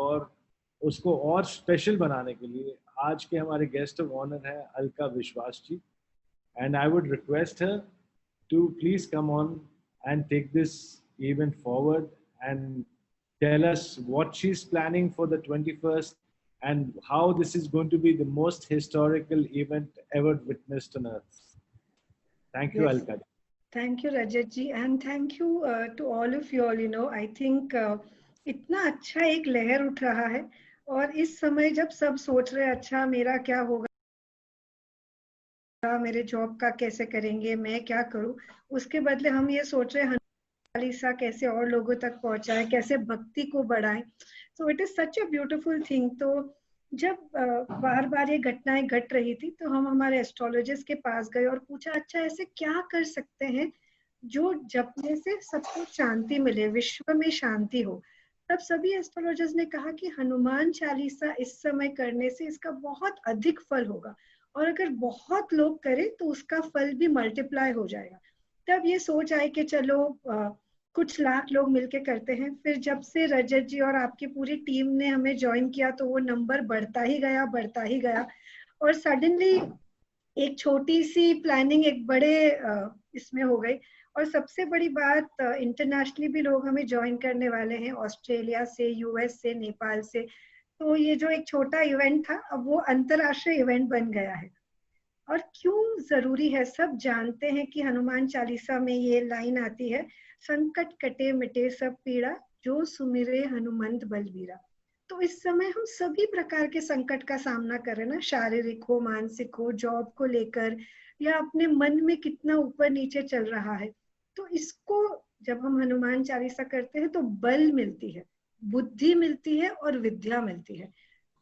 और उसको और स्पेशल बनाने के लिए आज के हमारे गेस्ट ऑफ ऑनर हैं Alka Vishwas ji, and I would request her to please come on and take this event forward and tell us what she's planning for the 21st and how this is going to be the most historical event ever witnessed on earth. Thank you, Yes. Alka. Thank you, Rajat ji, and thank you to all of you all. You know, I think इतना अच्छा एक लहर उठ रहा है और इस समय जब सब सोच रहे हैं अच्छा मेरा क्या होगा, मेरे जॉब का कैसे करेंगे, मैं क्या करूं, उसके बदले हम ये सोच रहे हैं चालीसा कैसे और लोगों तक पहुंचाए, कैसे भक्ति को बढ़ाएं. So it is such a beautiful thing. तो जब बार बार ये घटनाएं घट रही थी तो हम हमारे एस्ट्रोलॉजिस्ट के पास गए और पूछा अच्छा ऐसे क्या कर सकते हैं जो जपने से सबको शांति मिले, विश्व में शांति हो. तब सभी एस्ट्रोलॉजर्स ने कहा कि हनुमान चालीसा इस समय करने से इसका बहुत अधिक फल होगा और अगर बहुत लोग करें तो उसका फल भी मल्टीप्लाई हो जाएगा. तब ये सोच आई कि चलो कुछ लाख लोग मिलके करते हैं. फिर जब से रजत जी और आपकी पूरी टीम ने हमें ज्वाइन किया तो वो नंबर बढ़ता ही गया और सडनली एक छोटी सी प्लानिंग एक बड़े इसमें हो गई. और सबसे बड़ी बात इंटरनेशनली भी लोग हमें ज्वाइन करने वाले हैं, ऑस्ट्रेलिया से, यूएस से, नेपाल से. तो ये जो एक छोटा इवेंट था अब वो अंतरराष्ट्रीय इवेंट बन गया है. और क्यों जरूरी है, सब जानते हैं कि हनुमान चालीसा में ये लाइन आती है, संकट कटे मिटे सब पीड़ा जो सुमिरे हनुमंत बलबीरा. तो इस समय हम सभी प्रकार के संकट का सामना कर रहे हैं ना, शारीरिक हो, मानसिक हो, जॉब को लेकर या अपने मन में कितना ऊपर नीचे चल रहा है. तो इसको जब हम हनुमान चालीसा करते हैं तो बल मिलती है, बुद्धि मिलती है और विद्या मिलती है.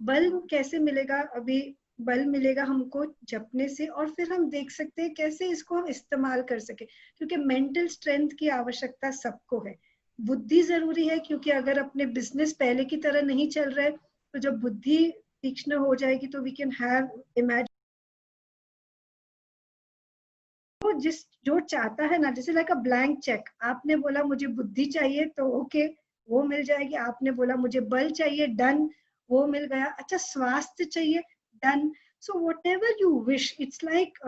बल कैसे मिलेगा, अभी बल मिलेगा हमको जपने से और फिर हम देख सकते हैं कैसे इसको हम इस्तेमाल कर सके, क्योंकि मेंटल स्ट्रेंथ की आवश्यकता सबको है. बुद्धि जरूरी है क्योंकि अगर अपने बिजनेस पहले की तरह नहीं चल रहा है तो जब बुद्धि तीक्ष्ण हो जाएगी तो वी कैन हैव इमेजिन जो चाहता है ना, जैसे लाइक अ ब्लैंक चेक. आपने बोला मुझे बुद्धि चाहिए तो ओके वो मिल जाएगी, आपने बोला मुझे बल चाहिए, डन, वो मिल गया. अच्छा स्वास्थ्य चाहिए, done. So whatever you wish, it's like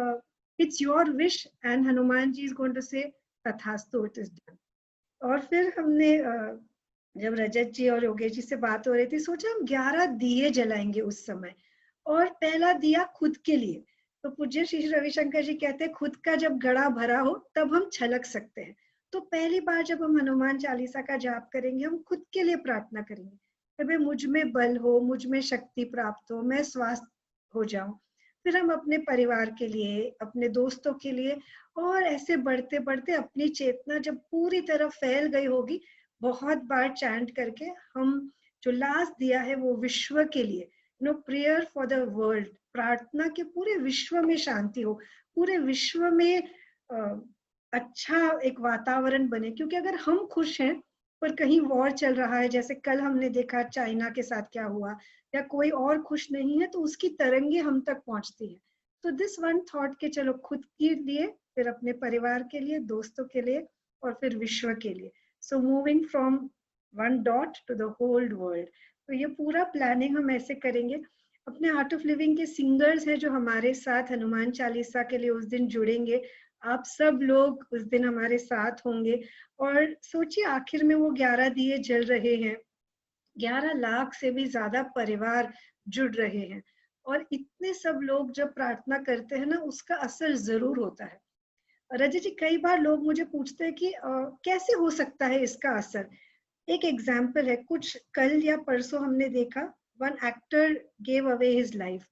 it's your wish and Hanuman ji is going to say tathastu, it is done. और फिर हमने जब रजत जी और योगेश जी से बात हो रही थी सोचा हम 11 दिए जलाएंगे उस समय. और पहला दिया खुद के लिए. तो पूज्य श्री रविशंकर जी कहते हैं खुद का जब घड़ा भरा हो तब हम छलक सकते हैं. तो पहली बार जब हम हनुमान चालीसा का जाप करेंगे हम खुद के लिए प्रार्थना करेंगे, तभी मुझ में बल हो, मुझ में शक्ति प्राप्त हो, मैं स्वस्थ हो जाऊं. फिर हम अपने परिवार के लिए, अपने दोस्तों के लिए, और ऐसे बढ़ते बढ़ते अपनी चेतना जब पूरी तरह फैल गई होगी बहुत बार चैंट करके हम जो लास्ट दिया है वो विश्व के लिए, प्रेयर फॉर द वर्ल्ड, प्रार्थना के पूरे विश्व में शांति हो, पूरे विश्व में अच्छा एक वातावरण बने. क्योंकि अगर हम खुश हैं पर कहीं वॉर चल रहा है, जैसे कल हमने देखा चाइना के साथ क्या हुआ, या कोई और खुश नहीं है तो उसकी तरंगे हम तक पहुंचती है. तो दिस वन थॉट के चलो खुद के लिए, फिर अपने परिवार के लिए, दोस्तों के लिए और फिर विश्व के लिए. So moving from one dot to the whole world. तो ये पूरा प्लानिंग हम ऐसे करेंगे. अपने आर्ट ऑफ लिविंग के सिंगर्स हैं जो हमारे साथ हनुमान चालीसा के लिए उस दिन जुड़ेंगे. आप सब लोग उस दिन हमारे साथ होंगे. और सोचिए आखिर में वो 11 दिए जल रहे हैं, 11 लाख से भी ज्यादा परिवार जुड़ रहे हैं. और इतने सब लोग जब प्रार्थना करते हैं ना उसका असर जरूर होता है. रजत जी कई बार लोग मुझे पूछते हैं कि कैसे हो सकता है इसका असर. एक एग्जाम्पल है, कुछ कल या परसों हमने देखा, one actor gave away his life.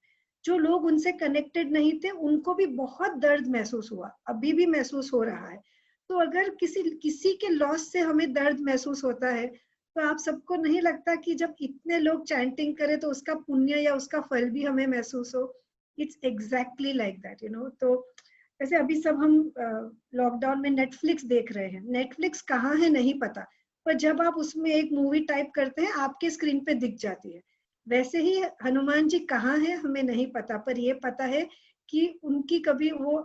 जो लोग उनसे कनेक्टेड नहीं थे उनको भी बहुत दर्द महसूस हुआ, अभी भी महसूस हो रहा है. तो अगर किसी के लॉस से हमें दर्द महसूस होता है तो आप सबको नहीं लगता कि जब इतने लोग चैंटिंग करें तो उसका पुण्य या उसका फल भी हमें महसूस हो. इट्स एग्जैक्टली लाइक दैट, तो जैसे अभी सब हम लॉकडाउन में नेटफ्लिक्स देख रहे हैं. नेटफ्लिक्स कहाँ है नहीं पता, पर जब आप उसमें एक मूवी टाइप करते हैं आपके स्क्रीन पे दिख जाती है. वैसे ही हनुमान जी कहाँ है हमें नहीं पता, पर ये पता है कि उनकी कभी वो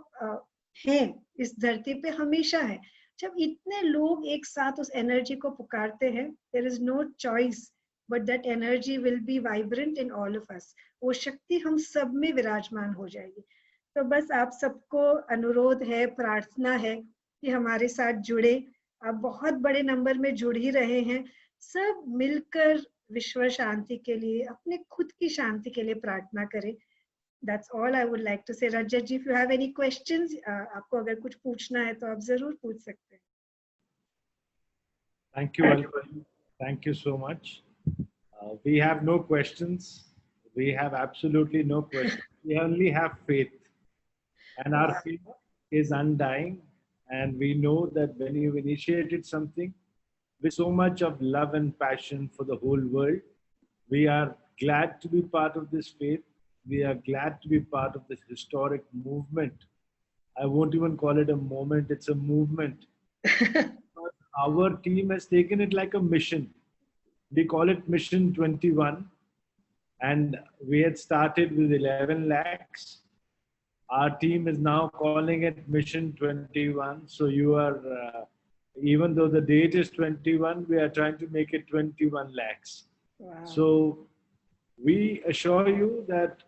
है इस धरती पे, हमेशा है. जब इतने लोग एक साथ उस एनर्जी को पुकारते हैं, there is no choice but that energy will be vibrant in all of us. वो शक्ति हम सब में विराजमान हो जाएगी। तो बस आप सबको अनुरोध है, प्रार्थना है कि हमारे साथ जुड़े। आप बहुत बड़े नंबर में जुड़ ही रहे हैं। सब मिलकर विश्व शांति के लिए, अपने खुद की शांति के लिए प्रार्थना करें। That's all I would like to say. Rajat ji, if you have any questions, आपको अगर कुछ पूछना है तो आप जरूर पूछ सकते हैं। Thank you, Alka. Thank you so much. We have no questions. We have absolutely no questions. We only have faith. And our faith is undying. And we know that when you've initiated something with so much of love and passion for the whole world, we are glad to be part of this faith. We are glad to be part of this historic movement. I won't even call it a moment, it's a movement. Our team has taken it like a mission. We call it Mission 21. And we had started with 11 lakhs. Our team is now calling it Mission 21. So you are, even though the date is 21, we are trying to make it 21 lakhs. Wow. So we assure you that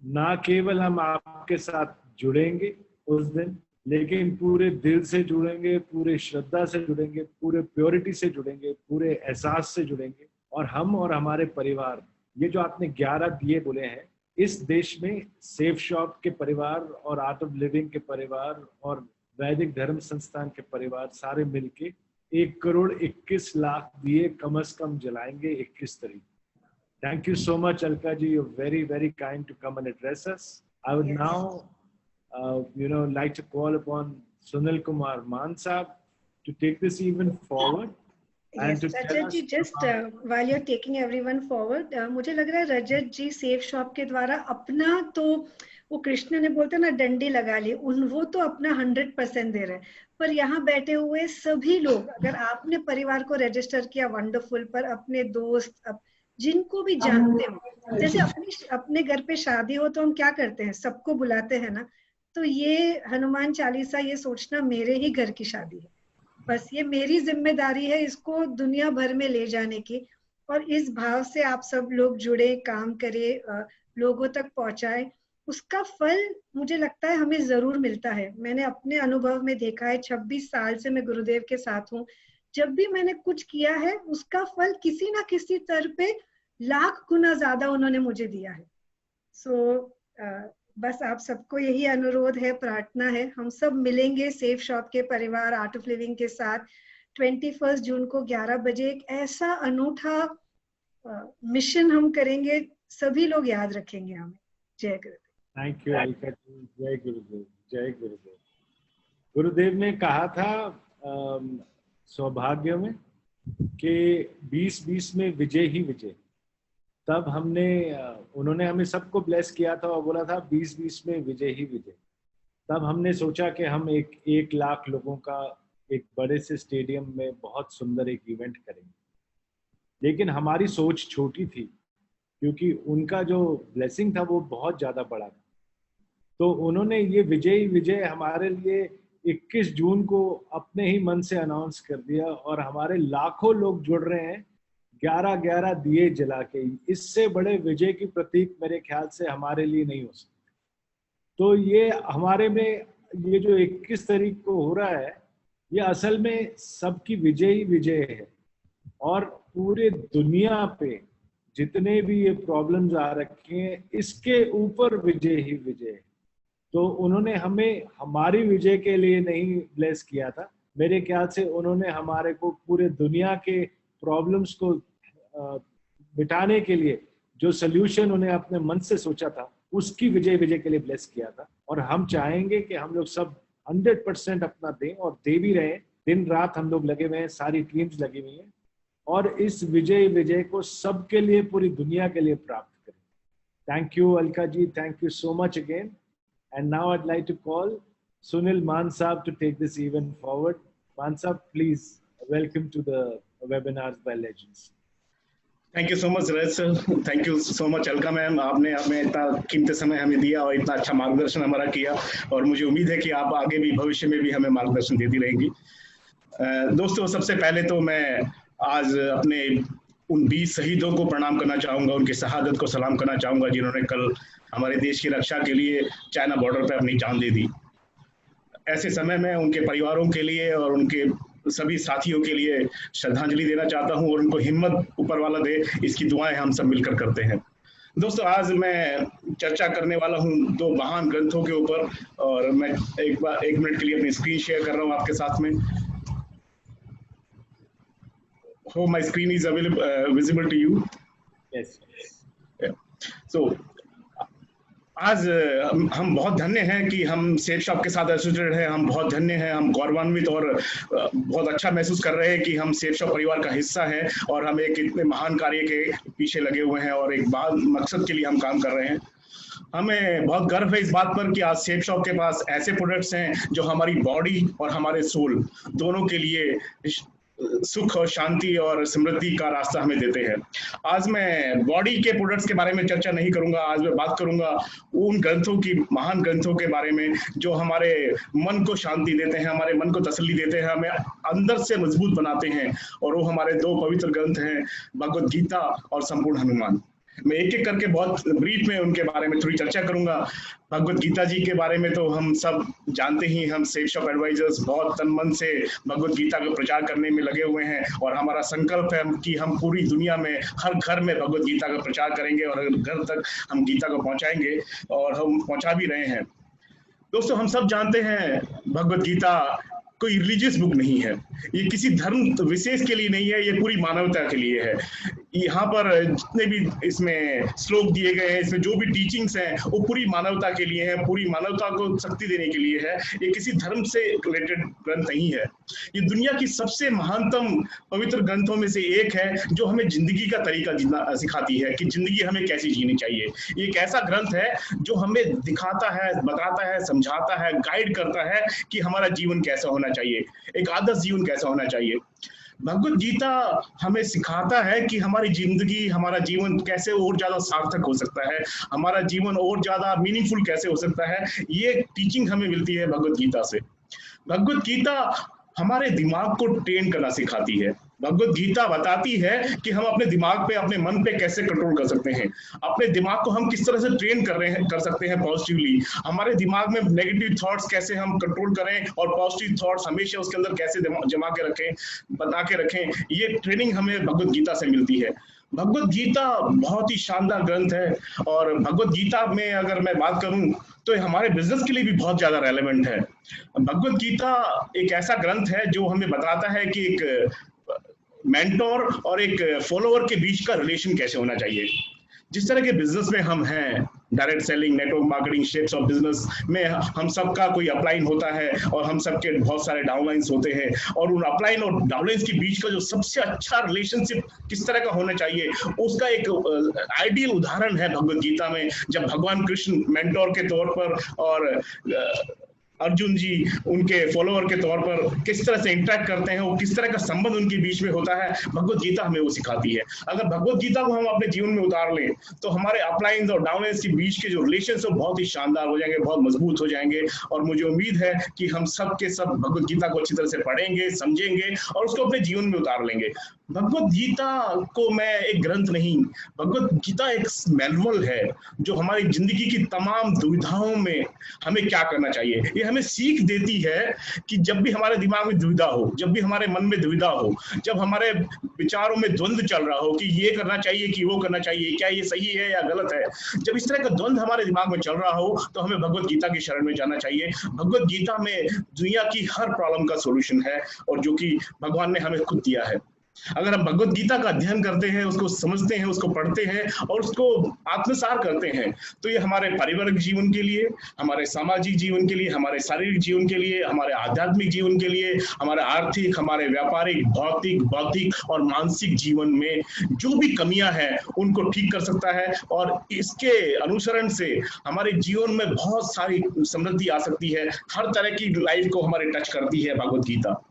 ना केवल हम आपके साथ जुड़ेंगे उस दिन, लेकिन पूरे दिल से जुड़ेंगे, पूरे श्रद्धा से जुड़ेंगे, पूरे प्योरिटी से जुड़ेंगे, पूरे एहसास से जुड़ेंगे। और हम और हमारे परिवार, ये जो आपने 11 दिए बोले हैं, इस देश में सेफ शॉप के परिवार और आर्ट ऑफ लिविंग के परिवार और वैदिक धर्म संस्थान के परिवार सारे मिलके 1,21,00,000 दिए कम से कम जलाएंगे 21 तारीख। Thank you so much, Alka ji. You're very, very kind to come and address us. I would now, like to call upon Sunil Kumar Maan Sahab to take this even forward. Yes, Rajat ji, just while you're taking everyone forward, मुझे लग रहा है रजत जी safe shop के द्वारा अपना तो वो कृष्ण ने बोलते ना डंडी लगा ली, वो तो अपना 100% दे रहे हैं। पर यहाँ बैठे हुए सभी लोग, अगर आपने परिवार को रजिस्टर किया वंडरफुल, पर अपने दोस्त जिनको भी जानते हो, जैसे अपने घर पे शादी हो तो हम क्या करते हैं, सबको बुलाते हैं ना। तो ये हनुमान चालीसा ये सोचना मेरे ही घर की शादी है, बस ये मेरी जिम्मेदारी है इसको दुनिया भर में ले जाने की। और इस भाव से आप सब लोग जुड़े, काम करे, लोगों तक पहुंचाए, उसका फल मुझे लगता है हमें जरूर मिलता है। मैंने अपने अनुभव में देखा है, 26 साल से मैं गुरुदेव के साथ हूँ। जब भी मैंने कुछ किया है उसका फल किसी ना किसी तरह पे लाख गुना ज्यादा उन्होंने मुझे दिया है। बस आप सबको यही अनुरोध है, प्रार्थना है, हम सब मिलेंगे सेफ शॉप के परिवार आर्ट ऑफ लिविंग के साथ 21 जून को 11 बजे एक ऐसा अनूठा मिशन हम करेंगे, सभी लोग याद रखेंगे हमें। जय गुरुदेव। थैंक यू अलका जी। जय गुरुदेव। जय गुरुदेव। गुरुदेव ने कहा था सौभाग्य में कि 2020 में विजय ही विजय। तब उन्होंने हमें सबको ब्लेस किया था और बोला था 2020 में विजय ही विजय। तब हमने सोचा कि हम 1 लाख लोगों का एक बड़े से स्टेडियम में बहुत सुंदर एक इवेंट करेंगे, लेकिन हमारी सोच छोटी थी क्योंकि उनका जो ब्लेसिंग था वो बहुत ज्यादा बड़ा था। तो उन्होंने ये विजय विजय हमारे लिए 21 जून को अपने ही मन से अनाउंस कर दिया और हमारे लाखों लोग जुड़ रहे हैं 11-11 दिए जला के। इससे बड़े विजय की प्रतीक मेरे ख्याल से हमारे लिए नहीं हो सकते। तो ये हमारे में ये जो 21 तारीख को हो रहा है, ये असल में सबकी विजय ही विजय है। और पूरे दुनिया पे जितने भी ये प्रॉब्लम्स आ रखे हैं, इसके ऊपर विजय ही विजय है। तो उन्होंने हमें हमारी विजय के लिए नहीं ब्लेस किया था, मेरे ख्याल से उन्होंने हमारे को पूरे दुनिया के प्रॉब्लम्स को मिटाने के लिए जो सल्यूशन उन्हें अपने मन से सोचा था, उसकी विजय विजय के लिए ब्लेस किया था। और हम चाहेंगे कि हम लोग सब 100% अपना दें और दे भी रहे हैं। दिन रात हम लोग लगे हुए हैं, सारी टीम्स लगी हुई हैं और इस विजय विजय को सबके लिए, पूरी दुनिया के लिए प्राप्त करें। Thank you Alka ji, thank you so much again. And now I'd like to call Sunil Maan Sahab to take this event forward. Maan Sahab, please welcome to the webinars by Legends. Thank you so much, Raj sir. Thank you so much, Alka ma'am. आपने इतना कीमती समय हमें दिया और इतना अच्छा मार्गदर्शन हमारा किया और मुझे उम्मीद है कि आप आगे भी भविष्य में भी हमें मार्गदर्शन देती रहेंगी। दोस्तों, सबसे पहले तो मैं आज अपने उन 20 शहीदों को प्रणाम करना चाहूंगा, उनकी शहादत को सलाम करना चाहूंगा जिन्होंने कल हमारे देश की रक्षा के लिए चाइना बॉर्डर पे अपनी जान दे दी। ऐसे समय में उनके परिवारों के लिए और उनके सभी साथियों के लिए श्रद्धांजलि देना चाहता हूं और उनको हिम्मत ऊपर वाला दे, इसकी दुआएं हम सब मिलकर करते हैं। दोस्तों, आज मैं चर्चा करने वाला हूं 2 महान ग्रंथों के ऊपर, और मैं एक मिनट के लिए अपनी स्क्रीन शेयर कर रहा हूं आपके साथ में। Hope my screen is visible to you. Yes. Yeah. So आज हम बहुत धन्य हैं कि हम सेफ शॉप के साथ एसोसिएटेड हैं। हम बहुत धन्य हैं, हम गौरवान्वित और बहुत अच्छा महसूस कर रहे हैं कि हम सेफ शॉप परिवार का हिस्सा हैं और हम एक इतने महान कार्य के पीछे लगे हुए हैं और एक मकसद के लिए हम काम कर रहे हैं। हमें बहुत गर्व है इस बात पर कि आज सेफ शॉप के पास ऐसे प्रोडक्ट्स हैं जो हमारी बॉडी और हमारे सोल दोनों के लिए सुख और शांति और समृद्धि का रास्ता हमें देते हैं। आज मैं बॉडी के प्रोडक्ट्स के बारे में चर्चा नहीं करूंगा, आज मैं बात करूंगा उन ग्रंथों की, महान ग्रंथों के बारे में जो हमारे मन को शांति देते हैं, हमारे मन को तसल्ली देते हैं, हमें अंदर से मजबूत बनाते हैं। और वो हमारे 2 पवित्र ग्रंथ हैं, भगवद गीता और संपूर्ण हनुमान। मैं एक एक करके बहुत ब्रीफ में उनके बारे में थोड़ी चर्चा करूंगा। भगवद गीता जी के बारे में तो हम सब जानते ही, हम सेफ शॉप एडवाइजर्स बहुत तन मन से भगवद गीता का प्रचार करने में लगे हुए हैं और हमारा संकल्प है कि हम पूरी दुनिया में हर घर में भगवद गीता का प्रचार करेंगे और हर घर तक हम गीता को पहुंचाएंगे और हम पहुंचा भी रहे हैं। दोस्तों, हम सब जानते हैं भगवद गीता कोई रिलीजियस बुक नहीं है, ये किसी धर्म विशेष के लिए नहीं है, ये पूरी मानवता के लिए है। यहाँ पर जितने भी इसमें श्लोक दिए गए हैं, इसमें जो भी टीचिंग्स हैं, वो पूरी मानवता के लिए है, पूरी मानवता को शक्ति देने के लिए है। ये किसी धर्म से रिलेटेड ग्रंथ नहीं है। ये दुनिया की सबसे महानतम पवित्र ग्रंथों में से एक है जो हमें जिंदगी का तरीका जीना सिखाती है कि जिंदगी हमें कैसी जीनी चाहिए। ये एक ऐसा ग्रंथ है जो हमें दिखाता है, बताता है, समझाता है, गाइड करता है कि हमारा जीवन कैसा होना चाहिए, एक आदर्श जीवन कैसा होना चाहिए। भगवद गीता हमें सिखाता है कि हमारी जिंदगी, हमारा जीवन कैसे और ज्यादा सार्थक हो सकता है, हमारा जीवन और ज्यादा मीनिंगफुल कैसे हो सकता है। ये टीचिंग हमें मिलती है भगवद गीता से। भगवद गीता हमारे दिमाग को ट्रेन करना सिखाती है। भगवद गीता बताती है कि हम अपने दिमाग पे, अपने मन पे कैसे कंट्रोल कर सकते हैं, अपने दिमाग को हम किस तरह से ट्रेन कर सकते हैं पॉजिटिवली, हमारे दिमाग में नेगेटिव थॉट्स कैसे हम कंट्रोल करें और पॉजिटिव थॉट्स हमेशा उसके अंदर कैसे जमा के रखें, बना के रखें। ये ट्रेनिंग हमें भगवद गीता से मिलती है। भगवद गीता बहुत ही शानदार ग्रंथ है और भगवद गीता में अगर मैं बात करूं तो हमारे बिजनेस के लिए भी बहुत ज्यादा रेलेवेंट है। भगवद गीता एक ऐसा ग्रंथ है जो हमें बताता है कि एक मेंटोर और एक फॉलोअर के बीच का रिलेशन कैसे होना चाहिए। जिस तरह के बिजनेस में हम हैं, direct selling, network marketing, shapes of business में हम सबका कोई अपलाइन होता है और हम सबके बहुत सारे डाउनलाइंस होते हैं और उन अपलाइन और डाउनलाइंस के बीच का जो सबसे अच्छा रिलेशनशिप किस तरह का होना चाहिए, उसका एक आइडियल उदाहरण है भगवद गीता में, जब भगवान कृष्ण मेंटोर के तौर पर और अर्जुन जी उनके फॉलोअर के तौर पर किस तरह से इंटरेक्ट करते हैं, वो किस तरह का संबंध उनके बीच में होता है, भगवद गीता हमें वो सिखाती है। अगर भगवद गीता को हम अपने जीवन में उतार लें तो हमारे अपलाइंस और डाउनलाइंस के बीच के जो रिलेशन है बहुत ही शानदार हो जाएंगे, बहुत मजबूत हो जाएंगे। और मुझे उम्मीद है कि हम सब के सब भगवद गीता को अच्छी तरह से पढ़ेंगे, समझेंगे और उसको अपने जीवन में उतार लेंगे। भगवद गीता को मैं एक ग्रंथ नहीं, भगवद गीता एक मैनुअल है जो हमारी जिंदगी की तमाम दुविधाओं में हमें क्या करना चाहिए, ये हमें सीख देती है कि जब भी हमारे दिमाग में दुविधा हो, जब भी हमारे मन में दुविधा हो, जब हमारे विचारों में द्वंद्व चल रहा हो कि ये करना चाहिए कि वो करना चाहिए, क्या ये सही है या गलत है, जब इस तरह का द्वंद्व हमारे दिमाग में चल रहा हो तो हमें भगवद गीता की शरण में जाना चाहिए। भगवद गीता में दुनिया की हर प्रॉब्लम का सोल्यूशन है और जो कि भगवान ने हमें खुद दिया है। अगर हम भगवद गीता का अध्ययन करते हैं, उसको समझते हैं, उसको पढ़ते हैं और उसको आत्मसात करते हैं तो ये हमारे पारिवारिक जीवन के लिए, हमारे सामाजिक जीवन के लिए, हमारे शारीरिक जीवन के लिए, हमारे आध्यात्मिक जीवन के लिए, हमारे आर्थिक, हमारे व्यापारिक, भौतिक, बौद्धिक और मानसिक जीवन में जो भी कमियां हैं उनको ठीक कर सकता है। और इसके अनुसरण से हमारे जीवन में बहुत सारी समृद्धि आ सकती है, हर तरह की लाइफ को हमारे टच करती है भगवद गीता।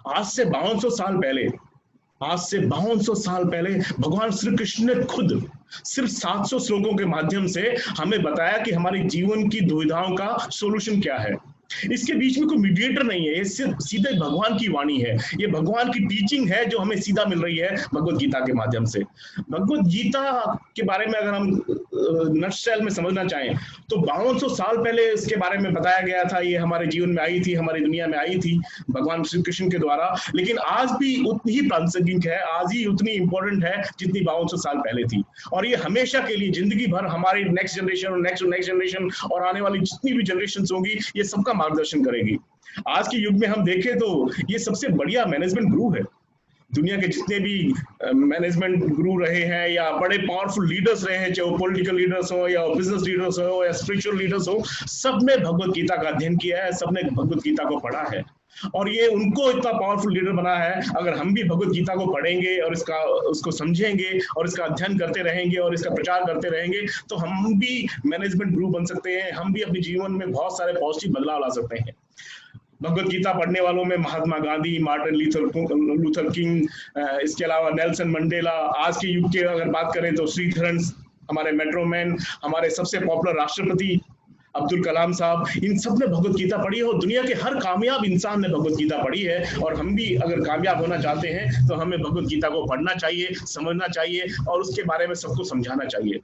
आज से 5200 साल पहले भगवान श्री कृष्ण ने खुद सिर्फ 700 श्लोकों के माध्यम से हमें बताया कि हमारे जीवन की दुविधाओं का सॉल्यूशन क्या है। इसके बीच में कोई मीडिएटर नहीं है, ये सिर्फ सीधे भगवान की वाणी है, ये भगवान की टीचिंग है जो हमें सीधा मिल रही है भगवत गीता के माध्यम से। भगवत गीता के बारे में अगर हम नटशेल में समझना चाहें तो 5200 साल पहले इसके बारे में बताया गया था, ये हमारे जीवन में आई थी, हमारी दुनिया में आई थी भगवान श्री कृष्ण के द्वारा, लेकिन आज भी उतनी ही प्रासंगिक है, आज ही उतनी इंपॉर्टेंट है जितनी 5200 साल पहले थी। और ये हमेशा के लिए जिंदगी भर हमारी नेक्स्ट जनरेशन और नेक्स्ट जनरेशन और आने वाली जितनी भी जनरेशन होंगी ये सबका मार्गदर्शन करेगी। आज के युग में हम देखें तो ये सबसे बढ़िया मैनेजमेंट गुरु है। दुनिया के जितने भी मैनेजमेंट गुरु रहे हैं या बड़े पावरफुल लीडर्स रहे हैं, चाहे वो पॉलिटिकल लीडर्स हो या बिजनेस लीडर्स हो या स्पिरिचुअल लीडर्स हो, सब ने भगवत गीता का अध्ययन किया है, सब ने भगवत गीता को पढ़ा है और ये उनको इतना पावरफुल लीडर बना है। अगर हम भी भगवत गीता को पढ़ेंगे और उसको समझेंगे और इसका अध्ययन करते रहेंगे और इसका प्रचार करते रहेंगे तो हम भी मैनेजमेंट गुरु बन सकते हैं, हम भी अपने जीवन में बहुत सारे पॉजिटिव बदलाव ला सकते हैं। भगवत गीता पढ़ने वालों में Mahatma Gandhi, Martin Luther king, इसके अलावा नेल्सन मंडेला, आज के युग के अगर बात करें तो श्रीधरन, हमारे मेट्रो मैन, हमारे सबसे पॉपुलर राष्ट्रपति अब्दुल कलाम साहब, इन सब ने भगवत गीता पढ़ी है और दुनिया के हर कामयाब इंसान ने भगवत गीता पढ़ी है। और हम भी अगर कामयाब होना चाहते हैं तो हमें भगवत गीता को पढ़ना चाहिए, समझना चाहिए और उसके बारे में सबको समझाना चाहिए।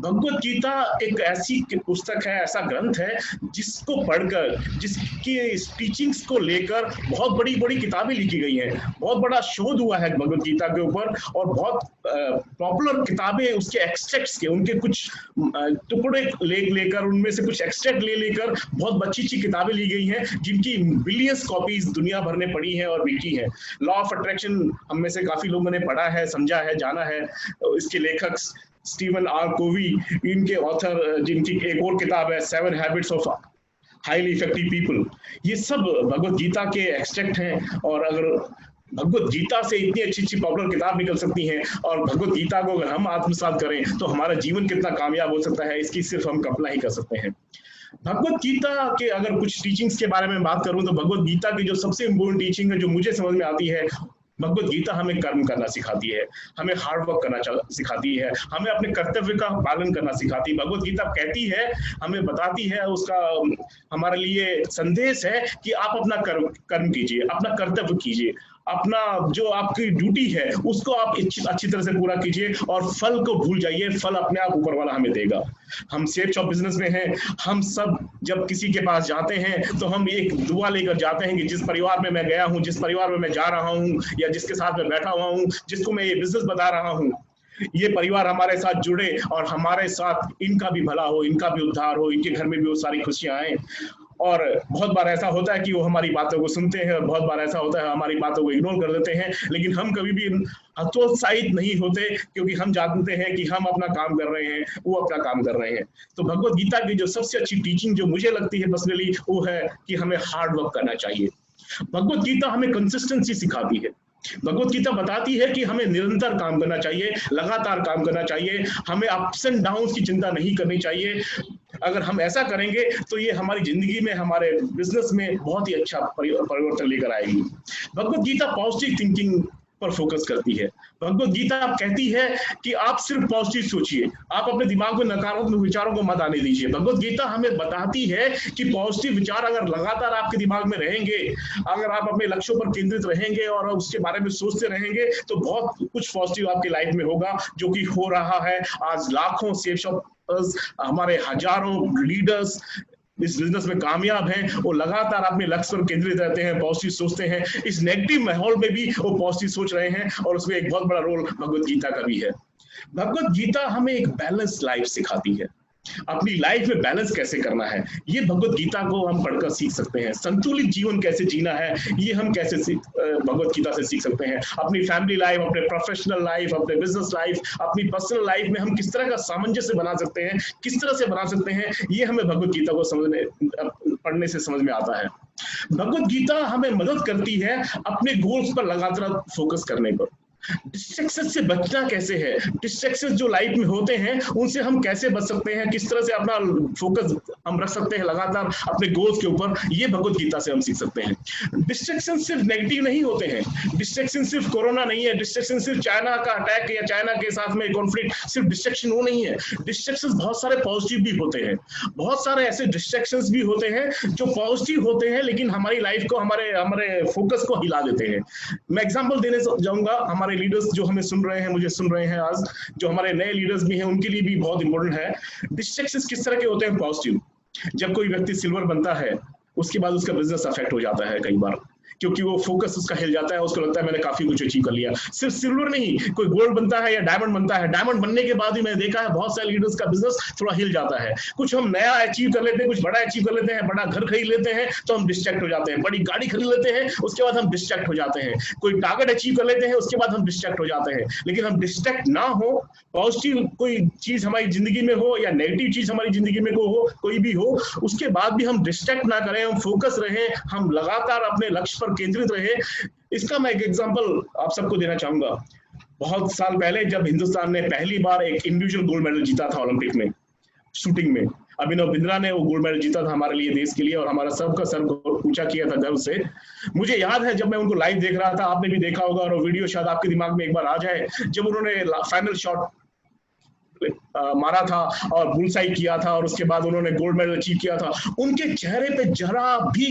भगवत गीता एक ऐसी पुस्तक है, ऐसा ग्रंथ है जिसको पढ़कर, जिसकी टीचिंग्स को लेकर बहुत बड़ी बड़ी किताबें लिखी गई हैं, बहुत बड़ा शोध हुआ है भगवत गीता के ऊपर और बहुत पॉपुलर किताबें उसके एक्सट्रैक्ट्स के, उनके कुछ टुकड़े लेकर उनमें से कुछ एक्सट्रैक्ट लेकर बहुत अच्छी अच्छी किताबें ली गई हैं जिनकी बिलियंस कॉपीज दुनिया भर में पढ़ी हैं और बिकी हैं। लॉ ऑफ अट्रैक्शन हम में से काफी लोगों ने पढ़ा है, समझा है, जाना है। इसके लेखक स्टीवन आर कोवी, इनके ऑथर जिनकी एक और किताब है 7 habits of highly effective people, ये सब भगवत गीता के एक्सट्रैक्ट हैं। और अगर भगवत गीता से इतनी अच्छी अच्छी पॉपुलर किताब निकल सकती हैं और भगवत गीता को अगर हम आत्मसात करें तो हमारा जीवन कितना कामयाब हो सकता है इसकी सिर्फ हम कल्पना ही कर सकते हैं। भगवत गीता के अगर कुछ टीचिंग्स के बारे में बात करूं तो भगवत गीता की जो सबसे इम्पोर्टेंट टीचिंग है जो मुझे समझ में आती है, भगवत गीता हमें कर्म करना सिखाती है, हमें हार्ड वर्क करना सिखाती है, हमें अपने कर्तव्य का पालन करना सिखाती है। भगवत गीता कहती है, हमें बताती है, उसका हमारे लिए संदेश है कि आप अपना कर्म कीजिए, अपना कर्तव्य कीजिए, अपना जो आपकी ड्यूटी है उसको आप अच्छी तरह से पूरा कीजिए और फल को भूल जाइए, फल अपने आप ऊपर वाला हमें देगा। हम सेठ शॉप बिजनेस में हैं, हम सब जब किसी के पास जाते हैं तो हम एक दुआ लेकर जाते हैं कि जिस परिवार में मैं गया हूं, जिस परिवार में मैं जा रहा हूं या जिसके साथ मैं बैठा हुआ हूं, जिसको मैं ये बिजनेस बता रहा हूं, ये परिवार हमारे साथ जुड़े और हमारे साथ इनका भी भला हो, इनका भी उद्धार हो, इनके घर में भी वो सारी खुशियां आए। और बहुत बार ऐसा होता है कि वो हमारी बातों को सुनते हैं और बहुत बार ऐसा होता है हमारी बातों को इग्नोर कर देते हैं, लेकिन हम कभी भी हतोत्साहित नहीं होते क्योंकि हम जानते हैं कि हम अपना काम कर रहे हैं, वो अपना काम कर रहे हैं। तो भगवत गीता की जो सबसे अच्छी टीचिंग जो मुझे लगती है पर्सनली वो है कि हमें हार्ड वर्क करना चाहिए। भगवत गीता हमें कंसिस्टेंसी सिखाती है। भगवत गीता बताती है कि हमें निरंतर काम करना चाहिए, लगातार काम करना चाहिए, हमें अप्स एंड डाउन्स की चिंता नहीं करनी चाहिए। अगर हम ऐसा करेंगे तो ये हमारी जिंदगी में, हमारे बिजनेस में बहुत ही अच्छा परिवर्तन लेकर आएगी। भगवत गीता पॉजिटिव थिंकिंग पर फोकस करती है। भगवत गीता कहती है कि आप सिर्फ पॉजिटिव सोचिए, आप अपने दिमाग में नकारात्मक विचारों को मत आने दीजिए। भगवत गीता हमें बताती है कि पॉजिटिव विचार अगर लगातार आपके दिमाग में रहेंगे, अगर आप अपने लक्ष्यों पर केंद्रित रहेंगे और उसके बारे में सोचते रहेंगे तो बहुत कुछ पॉजिटिव आपकी लाइफ में होगा, जो कि हो रहा है। आज लाखों सेफ शॉप, हमारे हजारों लीडर्स इस बिजनेस में कामयाब हैं, वो लगातार अपने लक्ष्य पर केंद्रित रहते हैं, पॉजिटिव सोचते हैं। इस नेगेटिव माहौल में भी वो पॉजिटिव सोच रहे हैं और उसमें एक बहुत बड़ा रोल भगवत गीता का भी है। भगवत गीता हमें एक बैलेंस लाइफ सिखाती है, अपनी लाइफ में बैलेंस कैसे करना है ये भगवत गीता को हम पढ़कर सीख सकते हैं। संतुलित जीवन कैसे जीना है ये हम कैसे भगवत गीता से सीख सकते हैं। अपनी फैमिली लाइफ, अपने प्रोफेशनल लाइफ, अपने बिजनेस लाइफ, अपनी पर्सनल लाइफ में हम किस तरह का सामंजस्य बना सकते हैं, किस तरह से बना सकते हैं, ये हमें भगवत गीता को पढ़ने से समझ में आता है। भगवत गीता हमें मदद करती है अपने गोल्स पर लगातार फोकस करने पर। डिस्ट्रैक्शन से बचना कैसे है, डिस्ट्रैक्शन जो लाइफ में होते हैं उनसे हम कैसे बच सकते हैं, किस तरह से अपना फोकस हम रख सकते हैं लगातार अपने गोल्स के ऊपर, ये भगवत गीता से हम सीख सकते हैं। डिस्ट्रैक्शन सिर्फ नेगेटिव नहीं होते हैं, डिस्ट्रैक्शन सिर्फ कोरोना नहीं है, डिस्ट्रैक्शन सिर्फ चाइना का अटैक या चाइना के साथ में कॉन्फ्लिक्ट सिर्फ डिस्ट्रैक्शन वो नहीं है। डिस्ट्रैक्शन बहुत सारे पॉजिटिव भी होते हैं, बहुत सारे ऐसे डिस्ट्रैक्शंस भी होते हैं जो पॉजिटिव होते हैं लेकिन हमारी लाइफ को हमारे हमारे फोकस को हिला देते हैं। मैं एग्जांपल देने जाऊंगा, हमारे लीडर्स जो हमें सुन रहे हैं, मुझे सुन रहे हैं आज, जो हमारे नए लीडर्स भी हैं उनके लिए भी बहुत इंपॉर्टेंट है। डिस्ट्रैक्शंस किस तरह के होते हैं पॉजिटिव। जब कोई व्यक्ति सिल्वर बनता है उसके बाद उसका बिजनेस अफेक्ट हो जाता है कई बार, क्योंकि वो फोकस उसका हिल जाता है, उसको लगता है मैंने काफी कुछ अचीव कर लिया। सिर्फ सिल्वर नहीं, कोई गोल्ड बनता है या डायमंड बनता है, डायमंड बनने के बाद भी मैंने देखा है बहुत सारे लीडर्स का बिजनेस थोड़ा हिल जाता है। कुछ हम नया अचीव कर लेते हैं, कुछ बड़ा अचीव कर लेते हैं, बड़ा घर खरीद लेते हैं तो हम डिस्ट्रैक्ट हो जाते हैं, बड़ी गाड़ी खरीद लेते हैं उसके बाद हम डिस्ट्रैक्ट हो जाते हैं, कोई टारगेट अचीव कर लेते हैं उसके बाद हम डिस्ट्रैक्ट हो जाते हैं। लेकिन हम डिस्ट्रैक्ट ना हो, पॉजिटिव कोई चीज हमारी जिंदगी में हो या नेगेटिव चीज हमारी जिंदगी में हो, कोई भी हो, उसके बाद भी हम डिस्ट्रैक्ट ना करें, हम फोकस रहें, हम लगातार अपने लक्ष्य पर केंद्रित रहे। इसका मैं एक एग्जांपल आप सबको देना चाहूंगा। बहुत साल पहले जब हिंदुस्तान ने पहली बार एक इंडिविजुअल गोल्ड मेडल जीता था ओलंपिक में, शूटिंग में, अभिनव बिंद्रा ने वो गोल्ड मेडल जीता था हमारे लिए, देश के लिए, और हमारा सबका सर ऊंचा किया था गर्व से। मुझे याद है जब मैं उनको लाइव देख रहा था, आपने भी देखा होगा और वो वीडियो शायद आपके दिमाग में एक बार आ जाए, जब उन्होंने फाइनल शॉट मारा था और बुलसाई किया था और उसके बाद उन्होंने गोल्ड मेडल अचीव किया था, उनके चेहरे पे जरा भी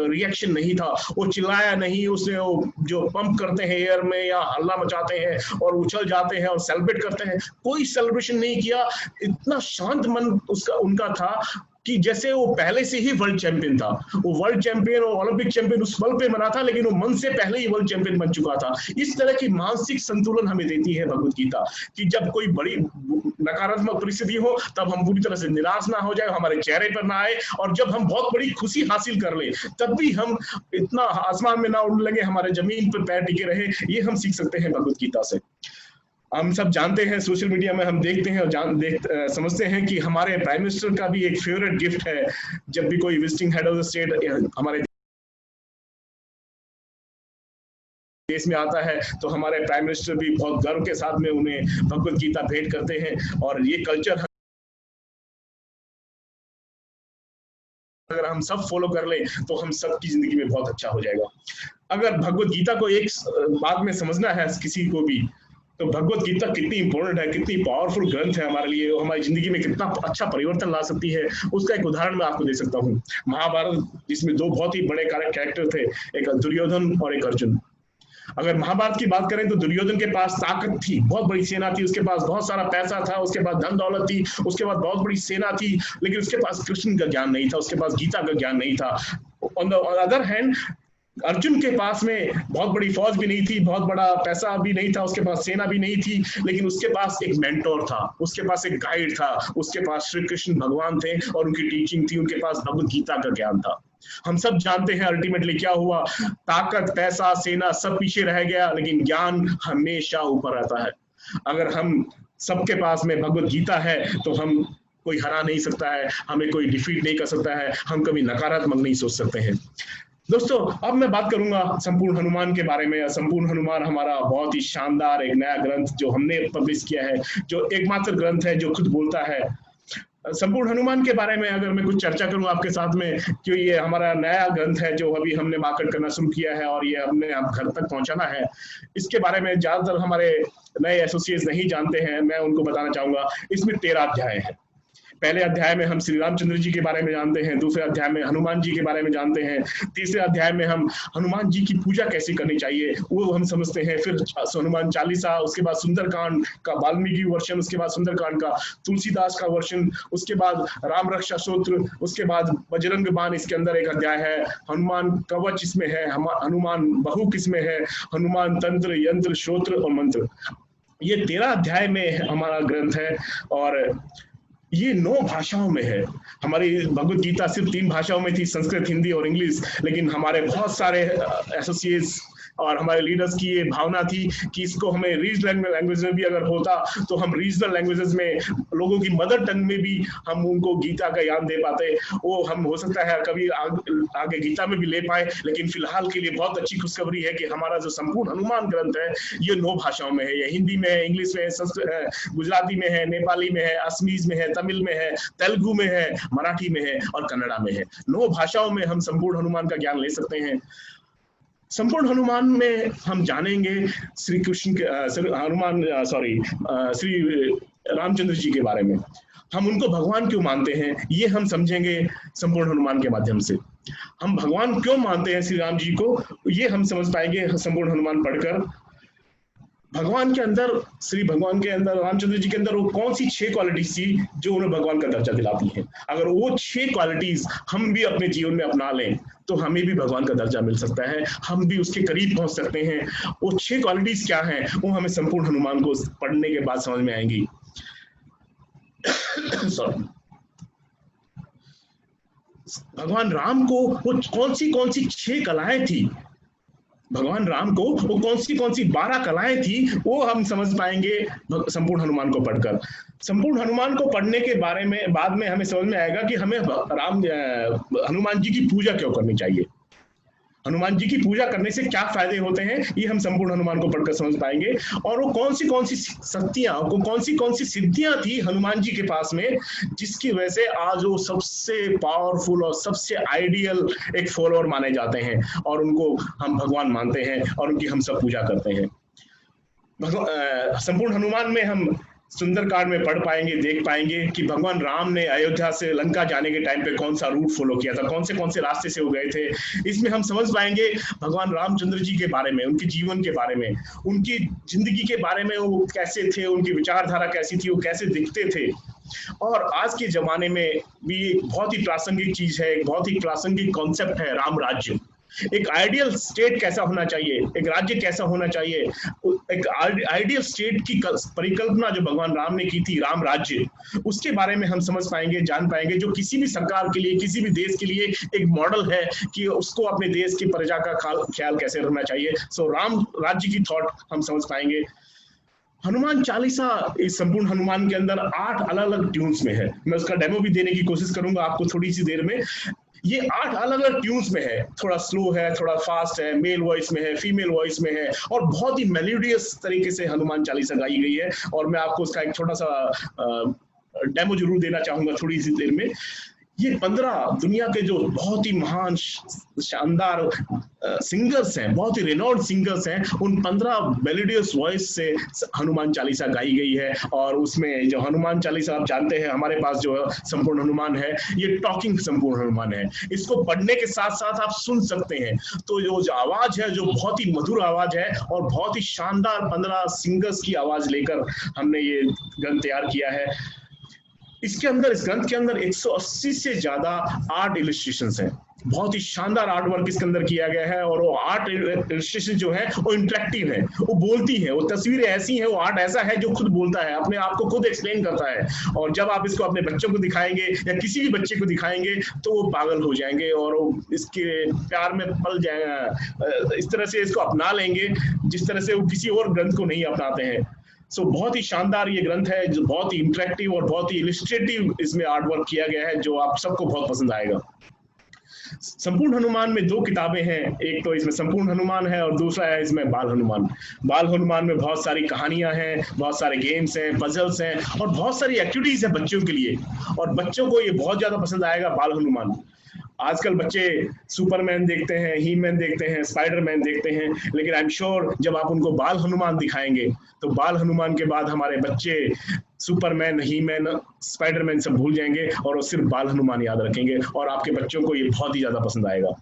रिएक्शन नहीं था, वो चिल्लाया नहीं, उसने वो जो पंप करते हैं एयर में या हल्ला मचाते हैं और उछल जाते हैं और सेलिब्रेट करते हैं, कोई सेलिब्रेशन नहीं किया। इतना शांत मन उनका था कि जैसे वो पहले से ही वर्ल्ड चैंपियन था, वो वर्ल्ड चैंपियन और ओलंपिक चैंपियन उस पल पे बना था, लेकिन वो मन से पहले ही वर्ल्ड चैंपियन बन चुका था। इस तरह की मानसिक संतुलन हमें देती है भगवत गीता, कि जब कोई बड़ी नकारात्मक परिस्थिति हो तब हम पूरी तरह से निराश ना हो जाए, हमारे चेहरे पर ना आए, और जब हम बहुत बड़ी खुशी हासिल कर ले तब भी हम इतना आसमान में ना उड़ने लगे, हमारे जमीन पर पैर टिके रहे। ये हम सीख सकते हैं भगवत गीता से। हम सब जानते हैं, सोशल मीडिया में हम देखते हैं और समझते हैं कि हमारे प्राइम मिनिस्टर का भी एक फेवरेट गिफ्ट है, जब भी कोई visiting head of the state हमारे देश में आता है तो हमारे प्राइम मिनिस्टर भी बहुत गर्व के साथ में उन्हें भगवत गीता भेंट करते हैं। और ये कल्चर अगर हम सब फॉलो कर ले तो हम सबकी जिंदगी में बहुत अच्छा हो जाएगा। अगर भगवत गीता को एक बात में समझना है किसी को भी, तो भगवत गीता कितनी इंपॉर्टेंट है, कितनी पावरफुल ग्रंथ है हमारे लिए, हमारी जिंदगी में कितना अच्छा परिवर्तन ला सकती है, उसका एक उदाहरण मैं आपको दे सकता हूँ। महाभारत, जिसमें दो बहुत ही बड़े कैरेक्टर थे, एक दुर्योधन और एक अर्जुन। अगर महाभारत की बात करें तो दुर्योधन के पास ताकत थी, बहुत बड़ी सेना थी, उसके पास बहुत सारा पैसा था, उसके पास धन दौलत थी, उसके पास बहुत बड़ी सेना थी, लेकिन उसके पास कृष्ण का ज्ञान नहीं था, उसके पास गीता का ज्ञान नहीं था। On the other hand Arjun के पास में बहुत बड़ी फौज भी नहीं थी, बहुत बड़ा पैसा भी नहीं था, उसके पास सेना भी नहीं थी, लेकिन उसके पास एक मेंटोर था, उसके पास एक गाइड था, उसके पास श्री कृष्ण भगवान थे और उनकी टीचिंग थी, उनके पास भगवत गीता का ज्ञान था। हम सब जानते हैं अल्टीमेटली क्या हुआ, ताकत, पैसा, सेना सब पीछे रह गया, लेकिन ज्ञान हमेशा ऊपर रहता है। अगर हम सबके पास में भगवत गीता है तो हम कोई हरा नहीं सकता है, हमें कोई डिफीट नहीं कर सकता है, हम कभी नकारात्मक नहीं सोच सकते हैं। दोस्तों, अब मैं बात करूंगा संपूर्ण हनुमान के बारे में। संपूर्ण हनुमान हमारा बहुत ही शानदार एक नया ग्रंथ जो हमने पब्लिश किया है, जो एकमात्र ग्रंथ है जो खुद बोलता है। संपूर्ण हनुमान के बारे में अगर मैं कुछ चर्चा करूं आपके साथ में, कि ये हमारा नया ग्रंथ है जो अभी हमने मार्केट करना शुरू किया है और ये हमने आप घर तक पहुंचाना है, इसके बारे में ज्यादातर हमारे नए एसोसिएट्स नहीं जानते हैं। मैं उनको बताना चाहूंगा, इसमें 13 अध्याय है। पहले अध्याय में हम श्री रामचंद्र जी के बारे में जानते हैं, दूसरे अध्याय में हनुमान जी के बारे में जानते हैं, तीसरे अध्याय में हम हनुमान जी की पूजा कैसे करनी चाहिए वो हम समझते हैं। फिर हनुमान चालीसा, उसके बाद सुंदरकांड का वाल्मीकि वर्षन, उसके बाद सुंदरकांड का तुलसीदास का वर्षन, उसके बाद राम रक्षा स्तोत्र, उसके बाद बजरंग बाण इसके अंदर एक अध्याय है, हनुमान कवच इसमें है, हनुमान बहुक इसमें है, हनुमान तंत्र, यंत्र, श्रोत्र और मंत्र। ये 13 अध्याय में हमारा ग्रंथ है और ये 9 भाषाओं में है। हमारी भगवत गीता सिर्फ 3 भाषाओं में थी, संस्कृत, हिंदी और इंग्लिश, लेकिन हमारे बहुत सारे एसोसिएट्स और हमारे लीडर्स की ये भावना थी कि इसको हमें रीजनल लैंग्वेज में भी अगर होता तो हम रीजनल लैंग्वेजेस में लोगों की मदर टंग में भी हम उनको गीता का ज्ञान दे पाते। वो हम हो सकता है कभी आगे गीता में भी ले पाए, लेकिन फिलहाल के लिए बहुत अच्छी खुशखबरी है कि हमारा जो संपूर्ण हनुमान ग्रंथ है ये 9 भाषाओं में है। ये हिंदी में है, इंग्लिश में है, संस्कृत है, गुजराती में है, नेपाली में है, असमीज में है, तमिल में है, तेलुगु में है, मराठी में है और कन्नड़ा में है। 9 भाषाओं में हम संपूर्ण हनुमान का ज्ञान ले सकते हैं। संपूर्ण हनुमान में हम जानेंगे श्री कृष्ण के श्री रामचंद्र जी के बारे में। हम उनको भगवान क्यों मानते हैं ये हम समझेंगे संपूर्ण हनुमान के माध्यम से। हम भगवान क्यों मानते हैं श्री राम जी को ये हम समझ पाएंगे संपूर्ण हनुमान पढ़कर। भगवान के अंदर, श्री भगवान के अंदर, रामचंद्र जी के अंदर वो कौन सी 6 क्वालिटीज थी जो उन्हें भगवान का दर्जा दिलाती हैं। अगर वो 6 क्वालिटीज हम भी अपने जीवन में अपना लें तो हमें भी भगवान का दर्जा मिल सकता है, हम भी उसके करीब पहुंच सकते हैं। वो 6 क्वालिटीज क्या हैं वो हमें संपूर्ण हनुमान को पढ़ने के बाद समझ में आएंगी। भगवान राम को वो कौन सी 6 कलाएं थी, भगवान राम को वो कौन सी 12 कलाएं थी वो हम समझ पाएंगे संपूर्ण हनुमान को पढ़कर। संपूर्ण हनुमान को पढ़ने के बारे में बाद में हमें समझ में आएगा कि हमें हनुमान जी की पूजा क्यों करनी चाहिए, हनुमान जी की पूजा करने से क्या फायदे होते हैं ये हम संपूर्ण हनुमान को पढ़कर समझ पाएंगे। और वो कौन सी शक्तियां, कौन सी सिद्धियां थी हनुमान जी के पास में जिसकी वजह से आज वो सबसे पावरफुल और सबसे आइडियल एक फॉलोअर माने जाते हैं और उनको हम भगवान मानते हैं और उनकी हम सब पूजा करते हैं। संपूर्ण हनुमान में हम सुंदरकांड में पढ़ पाएंगे, देख पाएंगे कि भगवान राम ने अयोध्या से लंका जाने के टाइम पे कौन सा रूट फॉलो किया था, कौन से रास्ते से वो गए थे। इसमें हम समझ पाएंगे भगवान रामचंद्र जी के बारे में, उनके जीवन के बारे में, उनकी जिंदगी के बारे में, वो कैसे थे, उनकी विचारधारा कैसी थी, वो कैसे दिखते थे। और आज के जमाने में भी एक बहुत ही प्रासंगिक चीज है, एक बहुत ही प्रासंगिक कॉन्सेप्ट है राम राज्य। एक आइडियल स्टेट कैसा होना चाहिए, एक राज्य कैसा होना चाहिए, एक आइडियल स्टेट की परिकल्पना जो भगवान राम ने की थी, राम राज्य, उसके बारे में हम समझ पाएंगे, जान पाएंगे, जो किसी भी सरकार के लिए, किसी भी देश के लिए एक मॉडल है कि उसको अपने देश की प्रजा का ख्याल कैसे रखना चाहिए। सो राम राज्य की थॉट हम समझ पाएंगे। हनुमान चालीसा इस संपूर्ण हनुमान के अंदर 8 अलग अलग ट्यून्स में है। मैं उसका डेमो भी देने की कोशिश करूंगा आपको थोड़ी सी देर में। ये 8 अलग अलग ट्यून्स में है, थोड़ा स्लो है, थोड़ा फास्ट है, मेल वॉइस में है, फीमेल वॉइस में है और बहुत ही मेलोडियस तरीके से हनुमान चालीसा गाई गई है। और मैं आपको उसका एक छोटा सा डेमो जरूर देना चाहूंगा थोड़ी सी देर में। ये 15 दुनिया के जो बहुत ही महान शानदार सिंगर्स हैं, बहुत ही रेनॉल्ड सिंगर्स हैं, उन 15 मेलोडियस वॉइस से हनुमान चालीसा गाई गई है। और उसमें जो हनुमान चालीसा आप जानते हैं हमारे पास जो संपूर्ण हनुमान है ये टॉकिंग संपूर्ण हनुमान है। इसको पढ़ने के साथ साथ आप सुन सकते हैं। तो जो आवाज है, जो बहुत ही मधुर आवाज है और बहुत ही शानदार 15 सिंगर्स की आवाज लेकर हमने ये ग्रंथ तैयार किया है। इसके अंदर, इस ग्रंथ के अंदर 180 से ज्यादा आर्ट इलस्ट्रेशंस हैं। बहुत ही शानदार आर्ट वर्क इसके अंदर किया गया है और वो आर्ट इलस्ट्रेशन जो है वो इंटरेक्टिव है, वो बोलती है, वो तस्वीरें ऐसी हैं, वो आर्ट ऐसा है जो खुद बोलता है, अपने आप को खुद एक्सप्लेन करता है। और जब आप इसको अपने बच्चों को दिखाएंगे या किसी भी बच्चे को दिखाएंगे तो वो पागल हो जाएंगे और वो इसके प्यार में पल जाएगा, इस तरह से इसको अपना लेंगे जिस तरह से वो किसी और ग्रंथ को नहीं अपनाते हैं। सो बहुत ही शानदार ये ग्रंथ है, जो बहुत ही इंटरेक्टिव और बहुत ही इलस्ट्रेटिव इसमें आर्ट वर्क किया गया है, जो आप सबको बहुत पसंद आएगा। संपूर्ण हनुमान में 2 किताबें हैं, एक तो इसमें संपूर्ण हनुमान है और दूसरा है इसमें बाल हनुमान। बाल हनुमान में बहुत सारी कहानियां हैं, बहुत सारे गेम्स हैं, पजल्स हैं और बहुत सारी एक्टिविटीज हैं बच्चों के लिए, और बच्चों को ये बहुत ज्यादा पसंद आएगा बाल हनुमान। आजकल बच्चे सुपरमैन देखते हैं, ही मैन देखते हैं, स्पाइडरमैन देखते हैं, लेकिन आई एम श्योर जब आप उनको बाल हनुमान दिखाएंगे तो बाल हनुमान के बाद हमारे बच्चे सुपरमैन, ही मैन, स्पाइडरमैन सब भूल जाएंगे और वो सिर्फ बाल हनुमान याद रखेंगे और आपके बच्चों को ये बहुत ही ज्यादा पसंद आएगा।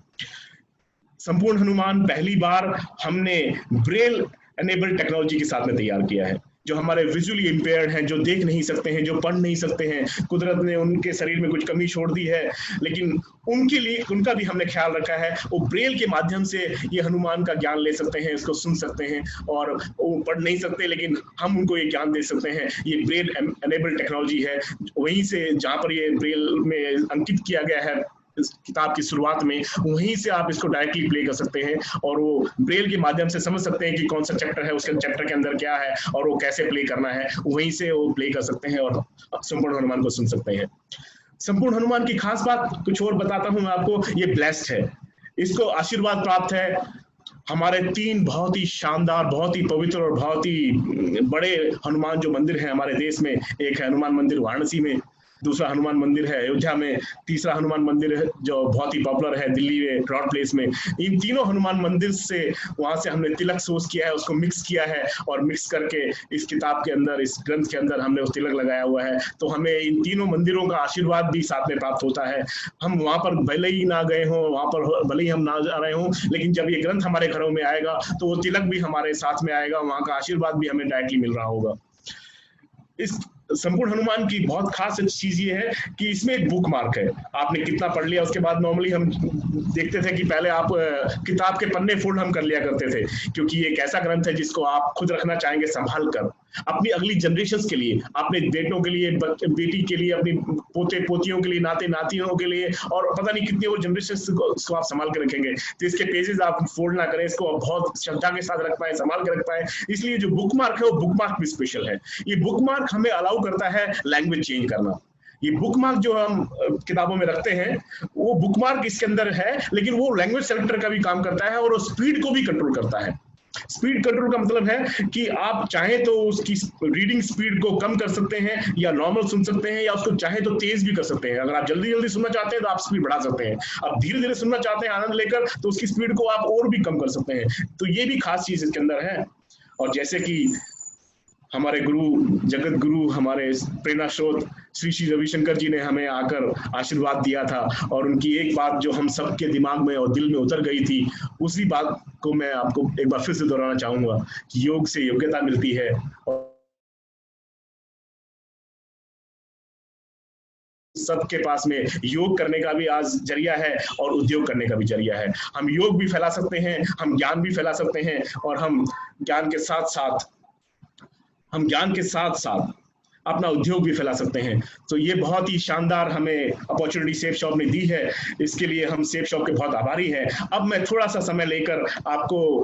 संपूर्ण हनुमान पहली बार हमने ब्रेल एनेबल्ड टेक्नोलॉजी के साथ में तैयार किया है। जो हमारे विजुअली इम्पेयर्ड हैं, जो देख नहीं सकते हैं, जो पढ़ नहीं सकते हैं, कुदरत ने उनके शरीर में कुछ कमी छोड़ दी है, लेकिन उनके लिए उनका भी हमने ख्याल रखा है। वो ब्रेल के माध्यम से ये हनुमान का ज्ञान ले सकते हैं, इसको सुन सकते हैं, और वो पढ़ नहीं सकते लेकिन हम उनको ये ज्ञान दे सकते हैं। ये ब्रेल एनेबल्ड टेक्नोलॉजी है, वहीं से जहाँ पर ये ब्रेल में अंकित किया गया है इस किताब की शुरुआत में, वहीं से आप इसको डायरेक्टली प्ले कर सकते हैं और वो ब्रेल के माध्यम से समझ सकते हैं कि कौन सा चैप्टर है, उसके चैप्टर के अंदर क्या है और वो कैसे प्ले करना है, वहीं से वो प्ले कर सकते हैं और संपूर्ण हनुमान को सुन सकते हैं। संपूर्ण हनुमान की खास बात कुछ और बताता हूं मैं आपको, ये ब्लेस्ड है, इसको आशीर्वाद प्राप्त है। हमारे 3 बहुत ही शानदार, बहुत ही पवित्र और बहुत ही बड़े हनुमान जो मंदिर है हमारे देश में, एक है हनुमान मंदिर वाराणसी में, दूसरा हनुमान मंदिर है अयोध्या में, तीसरा हनुमान मंदिर है जो बहुत ही पॉपुलर है दिल्ली में क्राउड प्लेस में। इन तीनों हनुमान मंदिर से वहां से हमने तिलक सोर्स किया है, उसको मिक्स किया है और मिक्स करके इस किताब के अंदर, इस ग्रंथ के अंदर हमने उस तिलक लगाया हुआ है। तो हमें इन तीनों मंदिरों का आशीर्वाद भी साथ में प्राप्त होता है। हम वहां पर भले ही ना गए हों, वहां पर भले ही हम ना जा रहे हों, लेकिन जब ये ग्रंथ हमारे घरों में आएगा तो वो तिलक भी हमारे साथ में आएगा, वहां का आशीर्वाद भी हमें डायरेक्टली मिल रहा होगा। इस संपूर्ण हनुमान की बहुत खास चीज ये है कि इसमें एक बुक मार्क है। आपने कितना पढ़ लिया उसके बाद नॉर्मली हम देखते थे कि पहले आप किताब के पन्ने फोल्ड हम कर लिया करते थे, क्योंकि ये एक ऐसा ग्रंथ है जिसको आप खुद रखना चाहेंगे संभाल कर अपनी अगली जनरेशन के लिए, अपने बेटों के लिए, बेटी के लिए, अपनी पोते पोतियों के लिए, नाते नातियों के लिए, और पता नहीं कितनी और जनरेशन को आप संभाल के रखेंगे। तो इसके पेजेस आप फोल्ड ना करें, इसको आप बहुत श्रद्धा के साथ रख पाए, संभाल के रख पाए। इसलिए जो बुक मार्क है वो बुक मार्क भी स्पेशल है। ये बुक मार्क हमें अलाउ करता है लैंग्वेज चेंज करना। ये बुक मार्क जो हम किताबों में रखते हैं वो बुक मार्क इसके अंदर है, लेकिन वो लैंग्वेज सेलेक्टर का भी काम करता है और वो स्पीड को भी कंट्रोल करता है। स्पीड कंट्रोल का मतलब है कि आप चाहें तो उसकी रीडिंग स्पीड को कम कर सकते हैं या नॉर्मल सुन सकते हैं, या उसको चाहे तो तेज भी कर सकते हैं। अगर आप जल्दी जल्दी सुनना चाहते हैं तो आप स्पीड बढ़ा सकते हैं, आप धीरे धीरे सुनना चाहते हैं आनंद लेकर तो उसकी स्पीड को आप और भी कम कर सकते हैं। तो ये भी खास चीज इसके अंदर है। और जैसे कि हमारे गुरु, जगत गुरु, हमारे प्रेरणा स्रोत श्री श्री रविशंकर जी ने हमें आकर आशीर्वाद दिया था, और उनकी एक बात जो हम सबके दिमाग में और दिल में उतर गई थी, उसी बात को मैं आपको एक बार फिर से दोहराना चाहूंगा कि योग से योग्यता मिलती है और सबके पास में योग करने का भी आज जरिया है और उद्योग करने का भी जरिया है। हम योग भी फैला सकते हैं, हम ज्ञान भी फैला सकते हैं, और हम ज्ञान के साथ साथ अपना उद्योग भी फैला सकते हैं। तो ये बहुत ही शानदार हमें अपॉर्चुनिटी सेफ शॉप ने दी है, इसके लिए हम सेफ शॉप के बहुत आभारी हैं। अब मैं थोड़ा सा समय लेकर आपको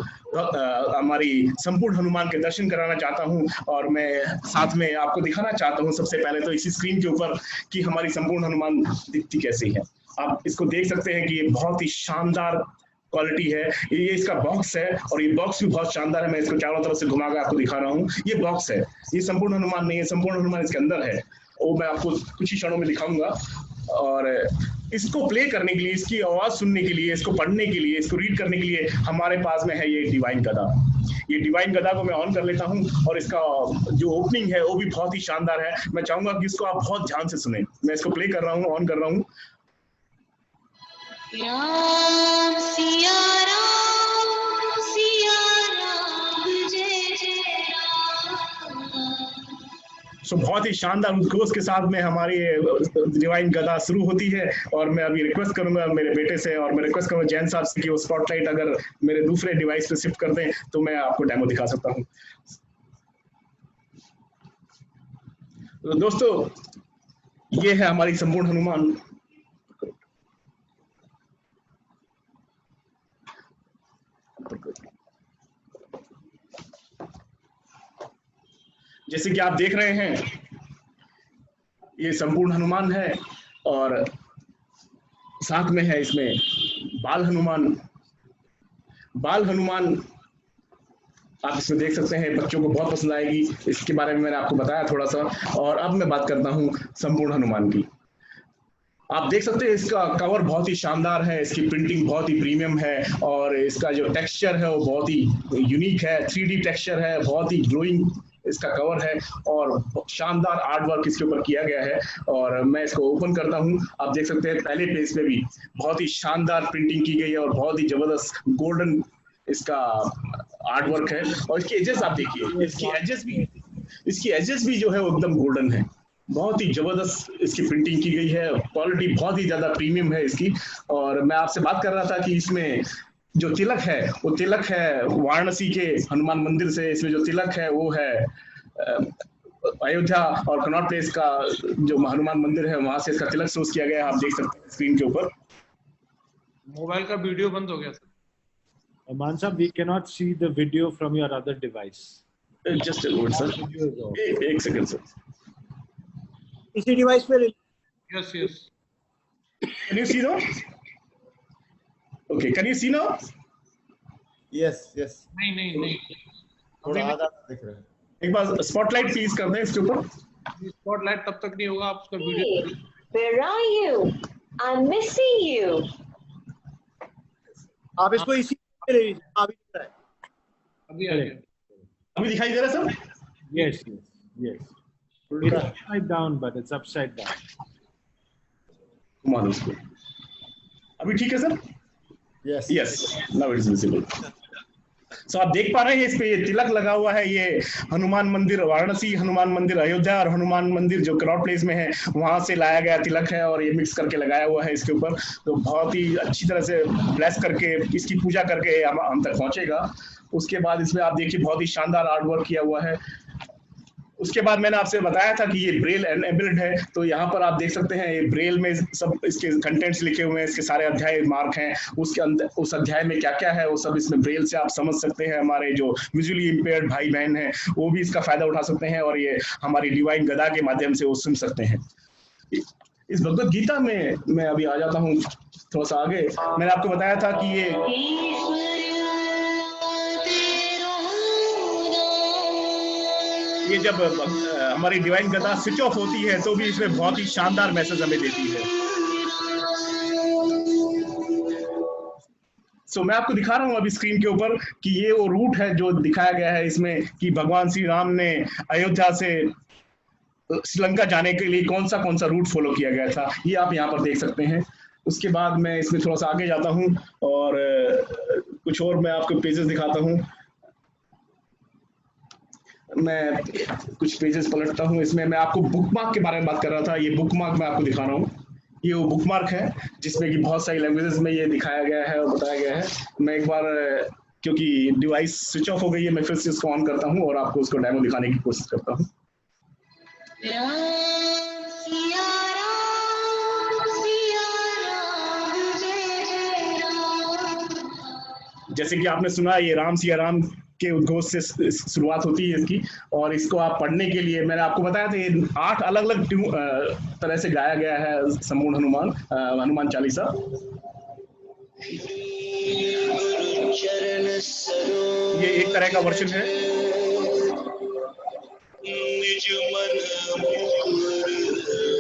हमारी संपूर्ण हनुमान के दर्शन कराना चाहता हूं, और मैं साथ में आपको दिखाना चाहता हूं सबसे पहले तो इसी स्क्रीन के ऊपर कि हमारी संपूर्ण हनुमान दिखती कैसी है। आप इसको देख सकते हैं कि ये बहुत ही शानदार क्वालिटी है। ये इसका बॉक्स है और ये बॉक्स भी बहुत शानदार है। मैं इसको चारों तरफ से घुमा कर आपको दिखा रहा हूँ। ये बॉक्स है, ये संपूर्ण हनुमान नहीं है, संपूर्ण हनुमान इसके अंदर है, वो मैं आपको कुछ ही क्षणों में दिखाऊंगा। और इसको प्ले करने के लिए, इसकी आवाज सुनने के लिए, इसको पढ़ने के लिए, इसको रीड करने के लिए हमारे पास में है ये डिवाइन गदा। ये डिवाइन गदा को मैं ऑन कर लेता हूँ, और इसका जो ओपनिंग है वो भी बहुत ही शानदार है। मैं चाहूंगा कि इसको आप बहुत ध्यान से सुने। मैं इसको प्ले कर रहा हूँ, ऑन कर रहा हूँ। राम सिया राम जय जय राम। सो बहुत ही शानदार उद्घोष के साथ में हमारी डिवाइन गदा शुरू होती है। और मैं अभी रिक्वेस्ट करूंगा मेरे बेटे से, और मैं रिक्वेस्ट करूंगा जैन साहब से कि वो स्पॉटलाइट अगर मेरे दूसरे डिवाइस पे शिफ्ट कर दें तो मैं आपको डेमो दिखा सकता हूं। तो दोस्तों, ये है हमारी संपूर्ण हनुमान। जैसे कि आप देख रहे हैं, ये संपूर्ण हनुमान है, और साथ में है इसमें बाल हनुमान। बाल हनुमान आप इसमें देख सकते हैं, बच्चों को बहुत पसंद आएगी। इसके बारे में मैंने आपको बताया थोड़ा सा। और अब मैं बात करता हूं संपूर्ण हनुमान की। आप देख सकते हैं इसका कवर बहुत ही शानदार है, इसकी प्रिंटिंग बहुत ही प्रीमियम है, और इसका जो टेक्सचर है वो बहुत ही यूनिक है, 3D टेक्सचर है, बहुत ही ग्लोइंग इसका कवर है, और शानदार आर्ट वर्क इसके ऊपर किया गया है। और मैं इसको ओपन करता हूं। आप देख सकते हैं पहले पेज पे भी बहुत ही शानदार प्रिंटिंग की गई है, और बहुत ही जबरदस्त गोल्डन इसका आर्ट वर्क है। और इसके एजेस आप देखिए, इसकी एजेस भी जो है वो एकदम गोल्डन है। बहुत ही जबरदस्त इसकी प्रिंटिंग की गई है, क्वालिटी बहुत ही ज्यादा प्रीमियम है इसकी। और मैं आपसे बात कर रहा था कि इसमें जो तिलक है वो तिलक है वाराणसी के हनुमान मंदिर से। इसमें जो तिलक है वो है अयोध्या और कनॉट प्लेस का जो हनुमान मंदिर है वहां से इसका तिलक सोर्स किया गया है। आप देख सकते हैं स्क्रीन के ऊपर। मोबाइल का वीडियो बंद हो गया sir. Mansa, we cannot see the video from your other device. Just a moment, sir. Video is off. एक सेकंड सर। इसी डिवाइस पे ले yes yes. Can you see now? Okay, can you see now? Yes yes नहीं नहीं नहीं, थोड़ा आधा दिख रहा है। एक बार स्पॉटलाइट प्लीज कर दें इसके ऊपर। स्पॉटलाइट तब तक नहीं होगा, आप उसका video. Where are you? I'm missing you. आप इसको इसी पे ले लीजिए, अभी दिख रहा है। अभी आ गया। अभी दिखाई दे रहा है sir? Yes, yes, yes. It's upside down, but it's upside down. घुमा दो उसको। अभी ठीक है sir? Yes yes, now it is visible. So आप देख पा रहे हैं इस पे ये तिलक लगा हुआ है, ये हनुमान मंदिर वाराणसी, हनुमान मंदिर अयोध्या और हनुमान मंदिर जो कनॉट प्लेस में है वहां से लाया गया तिलक है और ये मिक्स करके लगाया हुआ है इसके ऊपर। तो बहुत ही अच्छी तरह से ब्लेस करके इसकी पूजा करके हम तक पहुंचेगा। उसके बाद इसमें आप देखिए बहुत ही शानदार आर्ट वर्क किया हुआ है। उसके बाद मैंने आपसे बताया था कि ये ब्रेल एनेबल्ड है, तो यहाँ पर आप देख सकते हैं ये ब्रेल में सब इसके कंटेंट्स लिखे हुए हैं, इसके सारे अध्याय मार्क हैं, उसके अंदर उस अध्याय में क्या क्या है वो सब इसमें ब्रेल से आप समझ सकते हैं। हमारे जो विजुअली इम्पेयर्ड भाई बहन हैं वो भी इसका फायदा उठा सकते हैं और ये हमारी डिवाइन गदा के माध्यम से वो सुन सकते हैं। इस भगवत गीता में मैं अभी आ जाता हूँ थोड़ा सा आगे। मैंने आपको बताया था कि ये जब हमारी डिवाइन गदा स्विच ऑफ होती है तो भी इसमें बहुत ही शानदार मैसेज हमें देती है। सो मैं आपको दिखा रहा हूं अभी स्क्रीन के ऊपर कि ये वो रूट है जो दिखाया गया है इसमें कि भगवान श्री राम ने अयोध्या से श्रीलंका जाने के लिए कौन सा रूट फॉलो किया गया था, ये आप यहाँ पर देख सकते हैं। उसके बाद मैं इसमें थोड़ा सा आगे जाता हूँ और कुछ और मैं आपको पेजेस दिखाता हूँ। मैं कुछ पेजेस पलटता हूँ। इसमें मैं आपको बुकमार्क के बारे में बात कर रहा था, ये बुकमार्क मैं आपको दिखा रहा हूँ। ये वो बुकमार्क है जिसमें कि बहुत सारी लैंग्वेजेस में ये दिखाया गया है और बताया गया है। मैं एक बार क्योंकि डिवाइस स्विच ऑफ हो गई है मैं फिर से इसको ऑन करता हूँ और आपको उसको डेमो दिखाने की कोशिश करता हूँ। जैसे कि आपने सुना ये राम सिया राम के उद्घोष से शुरुआत होती है इसकी, और इसको आप पढ़ने के लिए मैंने आपको बताया था ये 8 अलग अलग तरह से गाया गया है संपूर्ण हनुमान चालीसा। ये एक तरह का वर्जन है।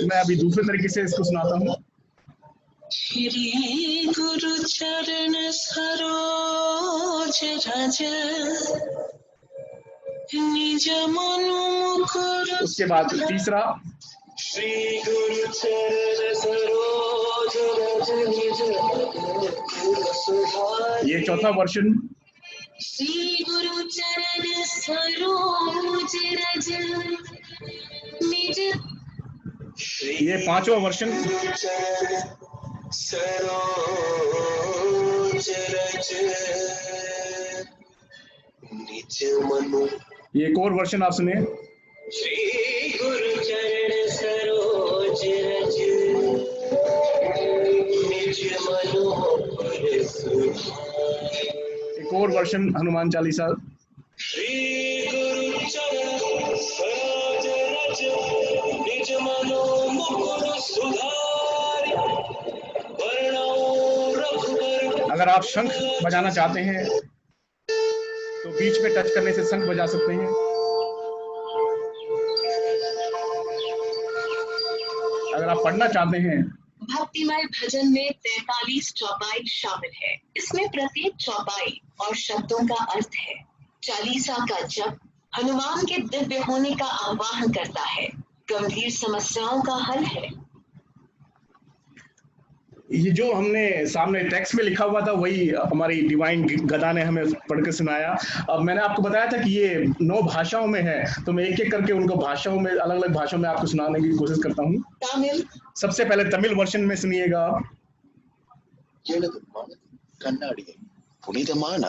मैं अभी दूसरे तरीके से इसको सुनाता हूँ। श्री गुरु चरण सरोज रज निज मनु मुकुर। उसके बाद तीसरा श्री गुरु चरण सरोज रज निज मुकुर सुधारि। ये चौथा वर्जन। श्री गुरु चरण सरोज रज निज। ये पांचवा वर्जन। सरोज रज निज मनु। ये एक और वर्जन आप सुनिए। श्री गुरु चरण सरोज रज निज मनोहर सुधारि। एक और वर्जन हनुमान चालीसा। श्री गुरु चरण सरोज रज निज मनो मुकुर सुधारि। अगर आप शंख बजाना चाहते हैं तो बीच में टच करने से शंख बजा सकते हैं। अगर आप पढ़ना चाहते हैं, भक्तिमय भजन में 43 चौपाई शामिल है। इसमें प्रत्येक चौपाई और शब्दों का अर्थ है। चालीसा का जप हनुमान के दिव्य होने का आह्वान करता है, गंभीर समस्याओं का हल है। ये जो हमने सामने टेक्स्ट में लिखा हुआ था वही हमारी डिवाइन गदा ने हमें पढ़ के सुनाया। अब मैंने आपको बताया था कि ये 9 भाषाओं में है, तो मैं एक एक करके उनको भाषाओं में अलग अलग भाषाओं में आपको सुनाने की कोशिश करता हूँ। तमिल। सबसे पहले तमिल वर्जन में सुनिएगा। புனிதமான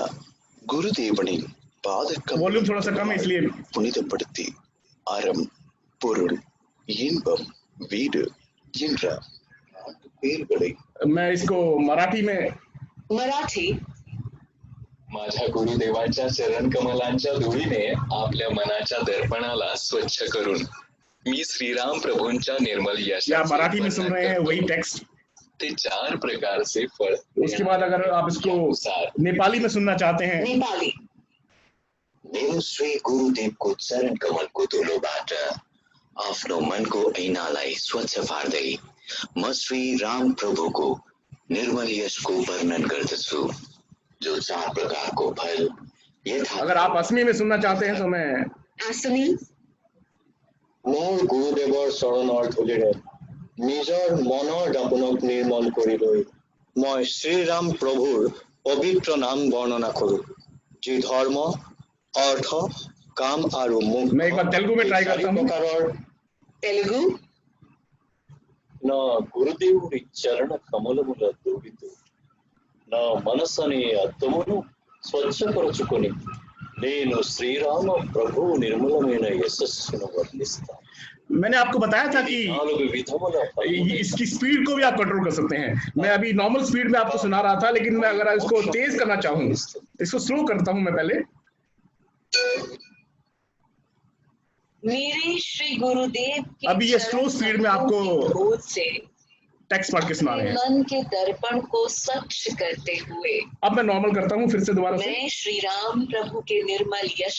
குருதேவனின் பாதகம் वॉल्यूम थोड़ा सा कम है इसलिए। புனிதப்படுத்தி அறம் பொருள் இன்பம் வீடு என்ற 4 பேர்களை मैं इसको मराठी में मराठी माझ्या गुरुदेवाच्या चरण कमलांच्या धुळीने आपल्या मनाच्या दर्पणाला स्वच्छ करून मी श्रीराम प्रभूंच्या निर्मल या यशाचे मराठी में सुन वर्णन रहे हैं करतो. वही टेक्स्ट। ते 4 प्रकारचे फळ. उसके बाद अगर आप इसको नेपाली में सुनना चाहते हैं, नेपाली मेरो श्री गुरुदेवको चरण कमलको धुलोबाट आफ्नो मनको ऐनालाई स्वच्छ पार्दै म श्री राम प्रभुको निर्मल यशको वर्णन गर्दछु, जो 4 प्रकारको फल यथा। अगर आप असमी में सुनना चाहते हैं तो मैं आसमी মোৰ গুৰুদেৱৰ চৰণৰ ধূলিৰে নিজৰ মনৰ দাপোনক নিৰ্মল কৰি লৈ মই শ্ৰীৰাম প্ৰভুৰ পবিত্ৰ নাম বৰ্ণনা কৰো, যি ধৰ্ম, অৰ্থ, কাম আৰু মুক্তি। मैं एक बार तेलुगु में ट्राई करता हूँ। प्रकाৰৰ तेलुगु నా గురుదేవుడి చరణ కమలముల దూవితూ నా మనసనే అద్దమును స్వచ్ఛపరచుకొని నేను శ్రీరామ ప్రభు నిర్మలమైన యశస్సును వర్ణిస్తాను। मैंने आपको बताया था कि 4 విధముల इसकी स्पीड को भी आप कंट्रोल कर सकते हैं। मैं अभी नॉर्मल स्पीड में आपको सुना रहा था, लेकिन मैं अगर इसको तेज करना चाहूँ, इसको स्लो करता हूँ मैं पहले। मेरे श्री गुरुदेव के अभी ये स्लो स्पीड में आपको धूल से टेक्स्ट पढ़ के सुना रहे हैं। मन के दर्पण को स्वच्छ करते हुए अब मैं नॉर्मल करता हूँ फिर से दोबारा से। मैं श्री राम प्रभु के निर्मल यश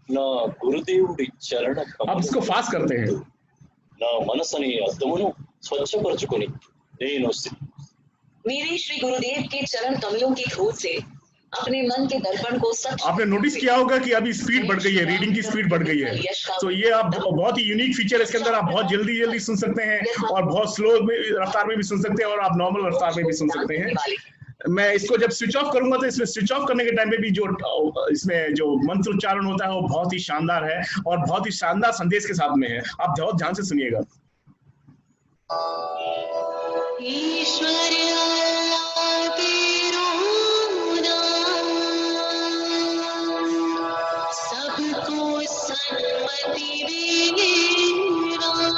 నా గురుదేవుడి చరణ अब इसको फास्ट करते हैं। నా మనసని అద్దమును స్వచ్ఛపరచుకొని నేను मेरे श्री गुरुदेव के चरण कमलों की धूल से अपने मन के दर्पण को स्वच्छ। आपने नोटिस किया होगा कि अभी स्पीड बढ़ गई है, रीडिंग की स्पीड बढ़ गई है। तो ये आप बहुत ही यूनिक फीचर है इसके अंदर। आप बहुत जल्दी जल्दी सुन सकते हैं और बहुत स्लो रफ्तार में भी सुन सकते हैं और आप नॉर्मल रफ्तार में भी सुन सकते हैं। मैं इसको जब स्विच ऑफ करूंगा तो इसमें स्विच ऑफ करने के टाइम पे भी जो इसमें जो मंत्र उच्चारण होता है वो बहुत ही शानदार है और बहुत ही शानदार संदेश के साथ में है। आप बहुत ध्यान से सुनिएगा। ईश्वर तेरो नाम सबको सन्मति दे राम।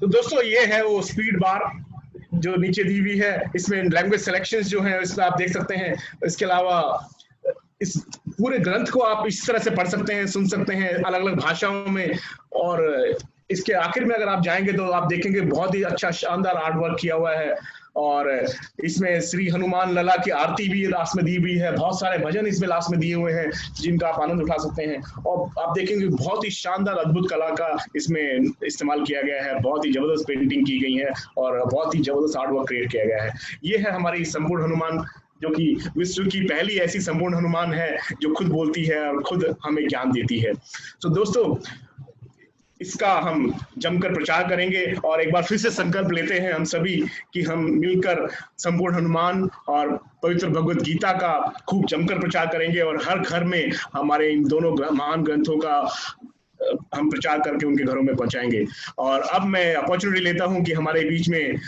तो दोस्तों ये है वो स्पीड बार जो नीचे दी हुई है। इसमें लैंग्वेज सिलेक्शंस जो हैं इसमें आप देख सकते हैं। इसके अलावा इस पूरे ग्रंथ को आप इस तरह से पढ़ सकते हैं, सुन सकते हैं अलग अलग भाषाओं में। और इसके आखिर में अगर आप जाएंगे तो आप देखेंगे बहुत ही अच्छा शानदार आर्ट वर्क किया हुआ है और इसमें श्री हनुमान लला की आरती भी लास्ट में दी हुई है। बहुत सारे भजन इसमें लास्ट में दिए हुए हैं जिनका आप आनंद उठा सकते हैं। और आप देखेंगे बहुत ही शानदार अद्भुत कला का इसमें इस्तेमाल किया गया है। बहुत ही जबरदस्त पेंटिंग की गई है और बहुत ही जबरदस्त आर्ट वर्क क्रिएट किया गया है। ये है हमारी संपूर्ण हनुमान, जो कि विश्व की पहली ऐसी संपूर्ण हनुमान है जो खुद बोलती है और खुद हमें ज्ञान देती है। तो दोस्तों इसका हम जमकर प्रचार करेंगे और एक बार फिर से संकल्प लेते हैं हम सभी कि हम मिलकर संपूर्ण हनुमान और पवित्र भगवत गीता का खूब जमकर प्रचार करेंगे और हर घर में हमारे इन दोनों महान ग्रंथों का हम प्रचार करके उनके घरों में पहुंचाएंगे। और अब मैं अपॉर्चुनिटी लेता हूं कि हमारे बीच में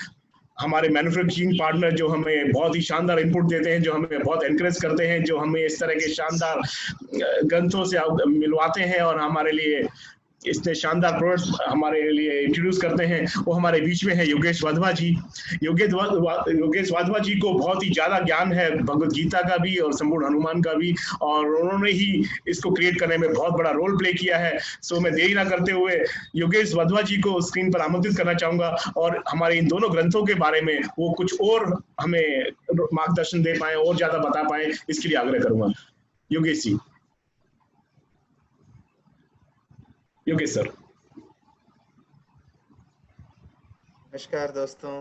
हमारे मैन्युफैक्चरिंग पार्टनर जो हमें बहुत ही शानदार इनपुट देते हैं, जो हमें बहुत एनकरेज करते हैं, जो हमें इस तरह के शानदार ग्रंथों से मिलवाते हैं और हमारे लिए इतने शानदार प्रोडक्ट्स हमारे लिए इंट्रोड्यूस करते हैं, वो हमारे बीच में है योगेश वाधवा जी। योगेश वाधवा जी को बहुत ही ज्यादा ज्ञान है भगवत गीता का भी और संपूर्ण हनुमान का भी, और उन्होंने ही इसको क्रिएट करने में बहुत बड़ा रोल प्ले किया है। सो मैं देरी ना करते हुए योगेश वाधवा जी को स्क्रीन पर आमंत्रित करना चाहूंगा और हमारे इन दोनों ग्रंथों के बारे में वो कुछ और हमें मार्गदर्शन दे पाए और ज्यादा बता पाए, इसके लिए आग्रह करूंगा। योगेश जी। योगेश सर। नमस्कार दोस्तों,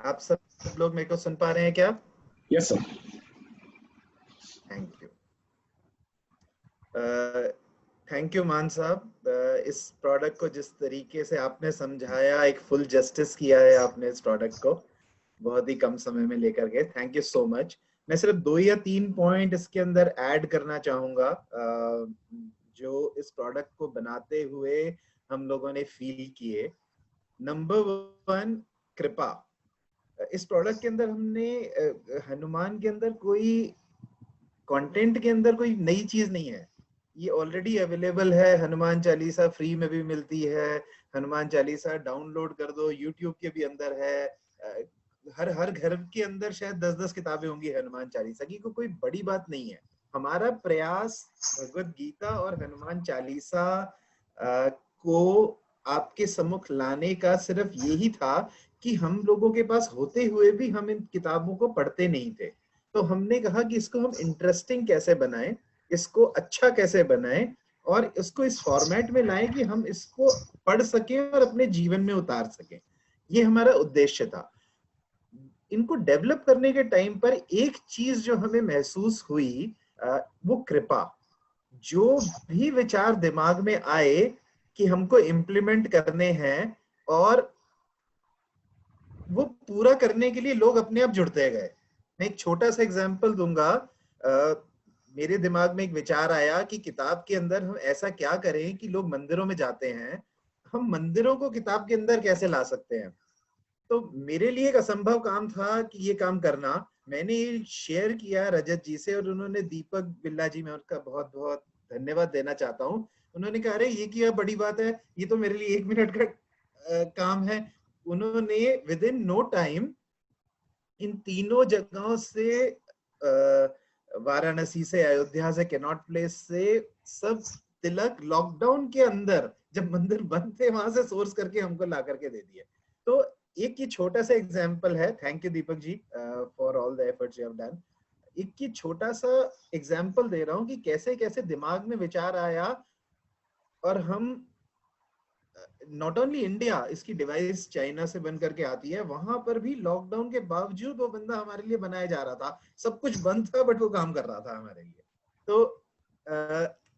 आप सब लोग मेरे को सुन पा रहे हैं क्या? Yes sir. Thank you. Thank you मान साहब, इस प्रोडक्ट को जिस तरीके से आपने समझाया, एक फुल जस्टिस किया है आपने इस प्रोडक्ट को बहुत ही कम समय में लेकर के। Thank you so much. मैं सिर्फ 2 या 3 पॉइंट इसके अंदर ऐड करना चाहूंगा जो इस प्रोडक्ट को बनाते हुए हम लोगों ने फील किए। नंबर 1, कृपा। इस प्रोडक्ट के अंदर हमने हनुमान के अंदर कोई कंटेंट के अंदर कोई नई चीज नहीं है, ये ऑलरेडी अवेलेबल है। हनुमान चालीसा फ्री में भी मिलती है, हनुमान चालीसा डाउनलोड कर दो, यूट्यूब के भी अंदर है। हर हर घर के अंदर शायद 10-10 किताबें होंगी हनुमान चालीसा की, कोई बड़ी बात नहीं है। हमारा प्रयास भगवत गीता और हनुमान चालीसा को आपके सम्मुख लाने का सिर्फ यही था कि हम लोगों के पास होते हुए भी हम इन किताबों को पढ़ते नहीं थे। तो हमने कहा कि इसको हम इंटरेस्टिंग कैसे बनाएं, इसको अच्छा कैसे बनाएं और इसको इस फॉर्मेट में लाएं कि हम इसको पढ़ सकें और अपने जीवन में उतार सकें। ये हमारा उद्देश्य था। इनको डेवलप करने के टाइम पर एक चीज जो हमें महसूस हुई वो कृपा। जो भी विचार दिमाग में आए कि हमको इम्प्लीमेंट करने हैं और वो पूरा करने के लिए लोग अपने आप जुड़ते गए। मैं एक छोटा सा एग्जांपल दूंगा। मेरे दिमाग में एक विचार आया कि किताब के अंदर हम ऐसा क्या करें कि लोग मंदिरों में जाते हैं, हम मंदिरों को किताब के अंदर कैसे ला सकते हैं। तो मेरे लिए एक असंभव काम था कि ये काम करना। मैंने शेयर किया रजत जी से और उन्होंने, दीपक बिल्ला जी, मैं उनका बहुत बहुत धन्यवाद देना चाहता हूँ। उन्होंने कहा अरे ये क्या बड़ी बात है, ये तो मेरे लिए 1 मिनट का काम है। उन्होंने विद इन नो टाइम इन तीनों जगहों से, वाराणसी से, अयोध्या से, कैनॉट प्लेस से, सब तिलक लॉकडाउन के अंदर जब मंदिर बंद थे वहां से सोर्स करके हमको ला करके दे दिए। तो एक ये छोटा सा एग्जाम्पल है। Thank you Deepak ji for all the efforts you have done. एक ये छोटा सा एग्जाम्पल दे रहा हूँ कि कैसे कैसे दिमाग में विचार आया और हम नॉट ओनली इंडिया, इसकी डिवाइस चाइना से बन करके आती है, वहां पर भी लॉकडाउन के बावजूद वो बंदा हमारे लिए बनाया जा रहा था। सब कुछ बंद था बट वो काम कर रहा था हमारे लिए। तो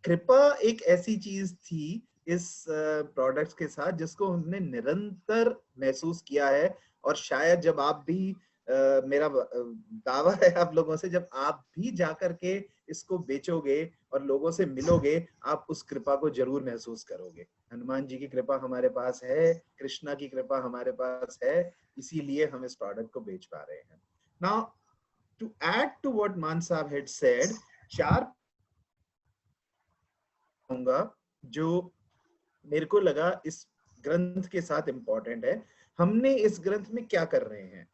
कृपा एक ऐसी चीज थी इस प्रोडक्ट्स के साथ जिसको हमने निरंतर महसूस किया है। और शायद जब आप भी मेरा दावा है आप लोगों से, जब आप भी जाकर के इसको बेचोगे और लोगों से मिलोगे, आप उस कृपा को जरूर महसूस करोगे। हनुमान जी की कृपा हमारे पास है, कृष्णा की कृपा हमारे पास है, इसीलिए हम इस प्रोडक्ट को बेच पा रहे हैं। Now to add to what Mann sahab had said, 4 जो मेरे को लगा इस ग्रंथ के साथ इंपॉर्टेंट है। हमने इस ग्रंथ में क्या कर रहे हैं?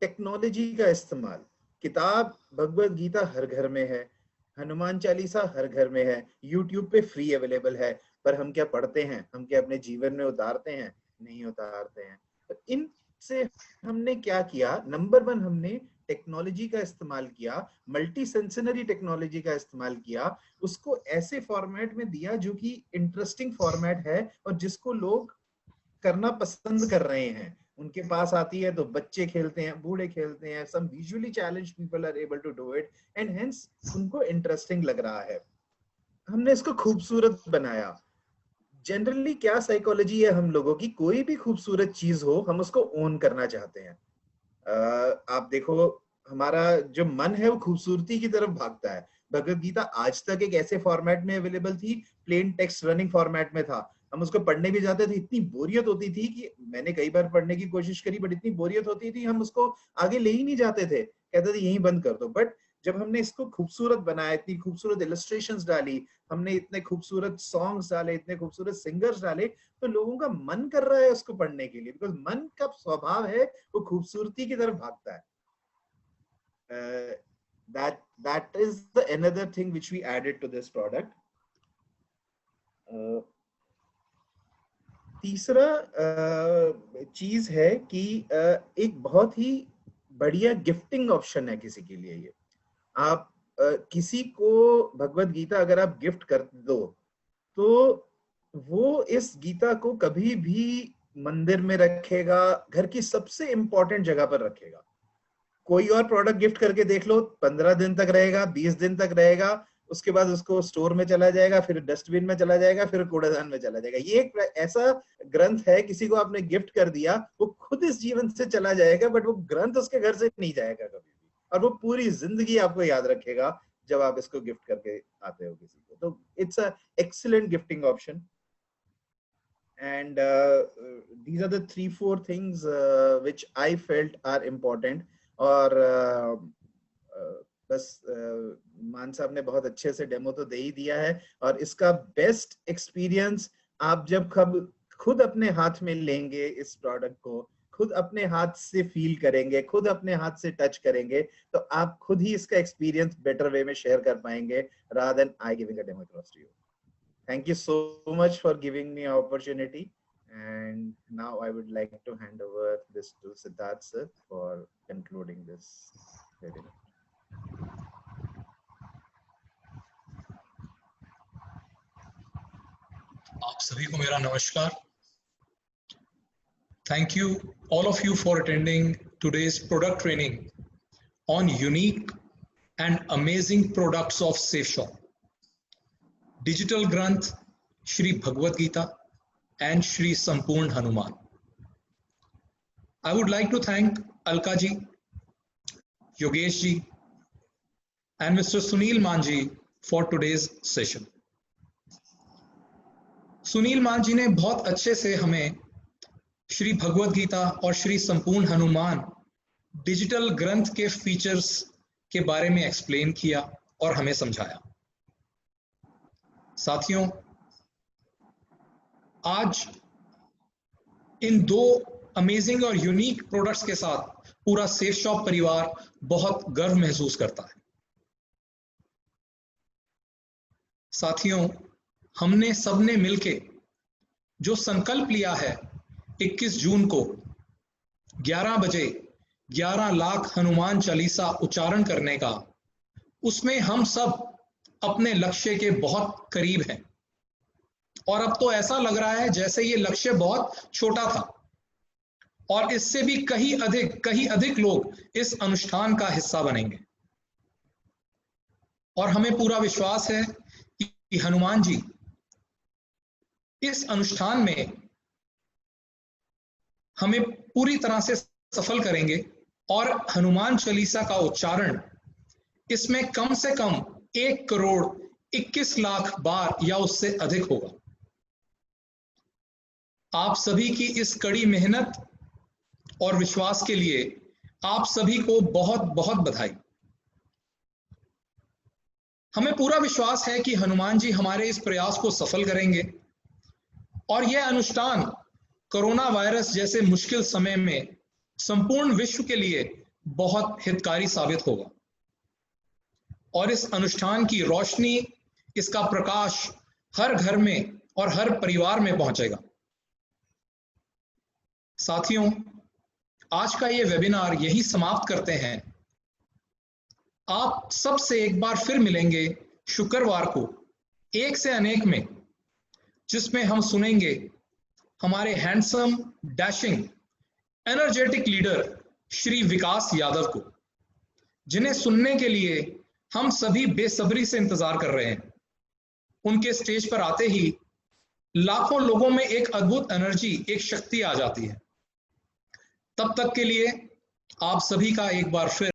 टेक्नोलॉजी का इस्तेमाल। किताब भगवत गीता हर घर में है, हनुमान चालीसा हर घर में है, यूट्यूब पे फ्री अवेलेबल है, पर हम क्या पढ़ते हैं? हम क्या अपने जीवन में उतारते हैं? नहीं उतारते हैं। तो इनसे हमने क्या किया? नंबर 1, हमने टेक्नोलॉजी का इस्तेमाल किया, मल्टी सेंसरी टेक्नोलॉजी का इस्तेमाल किया, उसको ऐसे फॉर्मेट में दिया जो कि इंटरेस्टिंग फॉर्मेट है और जिसको लोग करना पसंद कर रहे हैं। उनके पास आती है तो बच्चे खेलते हैं, बूढ़े खेलते हैं, some visually challenged people are able to do it and hence उनको इंटरेस्टिंग लग रहा है। हमने इसको खूबसूरत बनाया। जनरली क्या साइकोलॉजी है हम लोगों की, कोई भी खूबसूरत चीज हो हम उसको ओन करना चाहते हैं। आप देखो हमारा जो मन है वो खूबसूरती की तरफ भागता है। भगवत गीता आज तक एक ऐसे फॉर्मेट में अवेलेबल थी, प्लेन टेक्स्ट रनिंग फॉर्मेट में था। हम उसको पढ़ने भी जाते थे, इतनी बोरियत होती थी कि मैंने कई बार पढ़ने की कोशिश करी बट इतनी बोरियत होती थी हम उसको आगे ले ही नहीं जाते थे, कहते थे यहीं बंद कर दो। बट जब हमने इसको खूबसूरत बनाया, इतनी खूबसूरत इलस्ट्रेशंस डाली, हमने इतने खूबसूरत सॉन्ग्स डाले, इतने खूबसूरत सिंगर्स डाले, तो लोगों का मन कर रहा है उसको पढ़ने के लिए, बिकॉज मन का स्वभाव है वो खूबसूरती की तरफ भागता है। that is the another thing which we added to this product. तीसरा चीज है कि एक बहुत ही बढ़िया गिफ्टिंग ऑप्शन है किसी के लिए ये। आप किसी को भगवत गीता अगर आप गिफ्ट कर दो तो वो इस गीता को कभी भी मंदिर में रखेगा, घर की सबसे इंपॉर्टेंट जगह पर रखेगा। कोई और प्रोडक्ट गिफ्ट करके देख लो, 15 दिन तक रहेगा, 20 दिन तक रहेगा, उसके बाद उसको स्टोर में चला जाएगा, फिर डस्टबिन में चला जाएगा, फिर कूड़ेदान में चला जाएगा। ये एक ऐसा ग्रंथ है, किसी को आपने गिफ्ट कर दिया वो खुद इस जीवन से चला जाएगा बट वो ग्रंथ उसके घर से नहीं जाएगा कभी भी, और वो पूरी जिंदगी आपको याद रखेगा जब आप इसको गिफ्ट करके आते हो किसी को। तो it's a excellent gifting option. and these are the 3-4 things which I felt are important। और बस मान साहब ने बहुत अच्छे से डेमो तो दे ही दिया है, और इसका बेस्ट एक्सपीरियंस आप जब खुद अपने हाथ में लेंगे, इस प्रोडक्ट को खुद अपने हाथ से फील करेंगे, खुद अपने हाथ से टच करेंगे, तो आप खुद ही इसका एक्सपीरियंस बेटर वे में शेयर कर पाएंगे, rather than I giving a demo across to you. Thank you so much for giving me an opportunity, and now I would like to hand over this to Siddharth sir for concluding this webinar. आप सभी को मेरा नमस्कार. Thank you all of you for attending today's product training on unique and amazing products of SafeShop, Digital Granth, Shri Bhagavad Gita and Shri Sampurn Hanuman. I would like to thank Alka ji, Yogesh ji and Mr. Sunil Manji for today's session. Sunil मान जी ने बहुत अच्छे से हमें श्री भगवद गीता और श्री संपूर्ण Hanuman digital ग्रंथ के फीचर्स के बारे में एक्सप्लेन किया और हमें समझाया. साथियों, आज इन दो अमेजिंग और यूनिक प्रोडक्ट्स के साथ पूरा सेफ शॉप परिवार बहुत गर्व महसूस करता है. साथियों, हमने सबने मिलके जो संकल्प लिया है 21 जून को 11 बजे 11 लाख हनुमान चालीसा उच्चारण करने का, उसमें हम सब अपने लक्ष्य के बहुत करीब हैं. और अब तो ऐसा लग रहा है जैसे ये लक्ष्य बहुत छोटा था, और इससे भी कहीं अधिक लोग इस अनुष्ठान का हिस्सा बनेंगे. और हमें पूरा विश्वास है कि हनुमान जी इस अनुष्ठान में हमें पूरी तरह से सफल करेंगे, और हनुमान चालीसा का उच्चारण इसमें कम से कम 1 करोड़ 21 लाख बार या उससे अधिक होगा. आप सभी की इस कड़ी मेहनत और विश्वास के लिए आप सभी को बहुत बहुत बधाई. हमें पूरा विश्वास है कि हनुमान जी हमारे इस प्रयास को सफल करेंगे, और यह अनुष्ठान कोरोना वायरस जैसे मुश्किल समय में संपूर्ण विश्व के लिए बहुत हितकारी साबित होगा, और इस अनुष्ठान की रोशनी, इसका प्रकाश हर घर में और हर परिवार में पहुंचेगा. साथियों, आज का ये वेबिनार यही समाप्त करते हैं. आप सबसे एक बार फिर मिलेंगे शुक्रवार को एक से अनेक में, जिसमें हम सुनेंगे हमारे handsome, dashing, energetic leader Shri Vikas Yadav को, जिन्हें सुनने के लिए हम सभी बेसब्री से इंतजार कर रहे हैं. उनके स्टेज पर आते ही लाखों लोगों में एक अद्भुत एनर्जी, एक शक्ति आ जाती है. तब तक के लिए आप सभी का एक बार फिर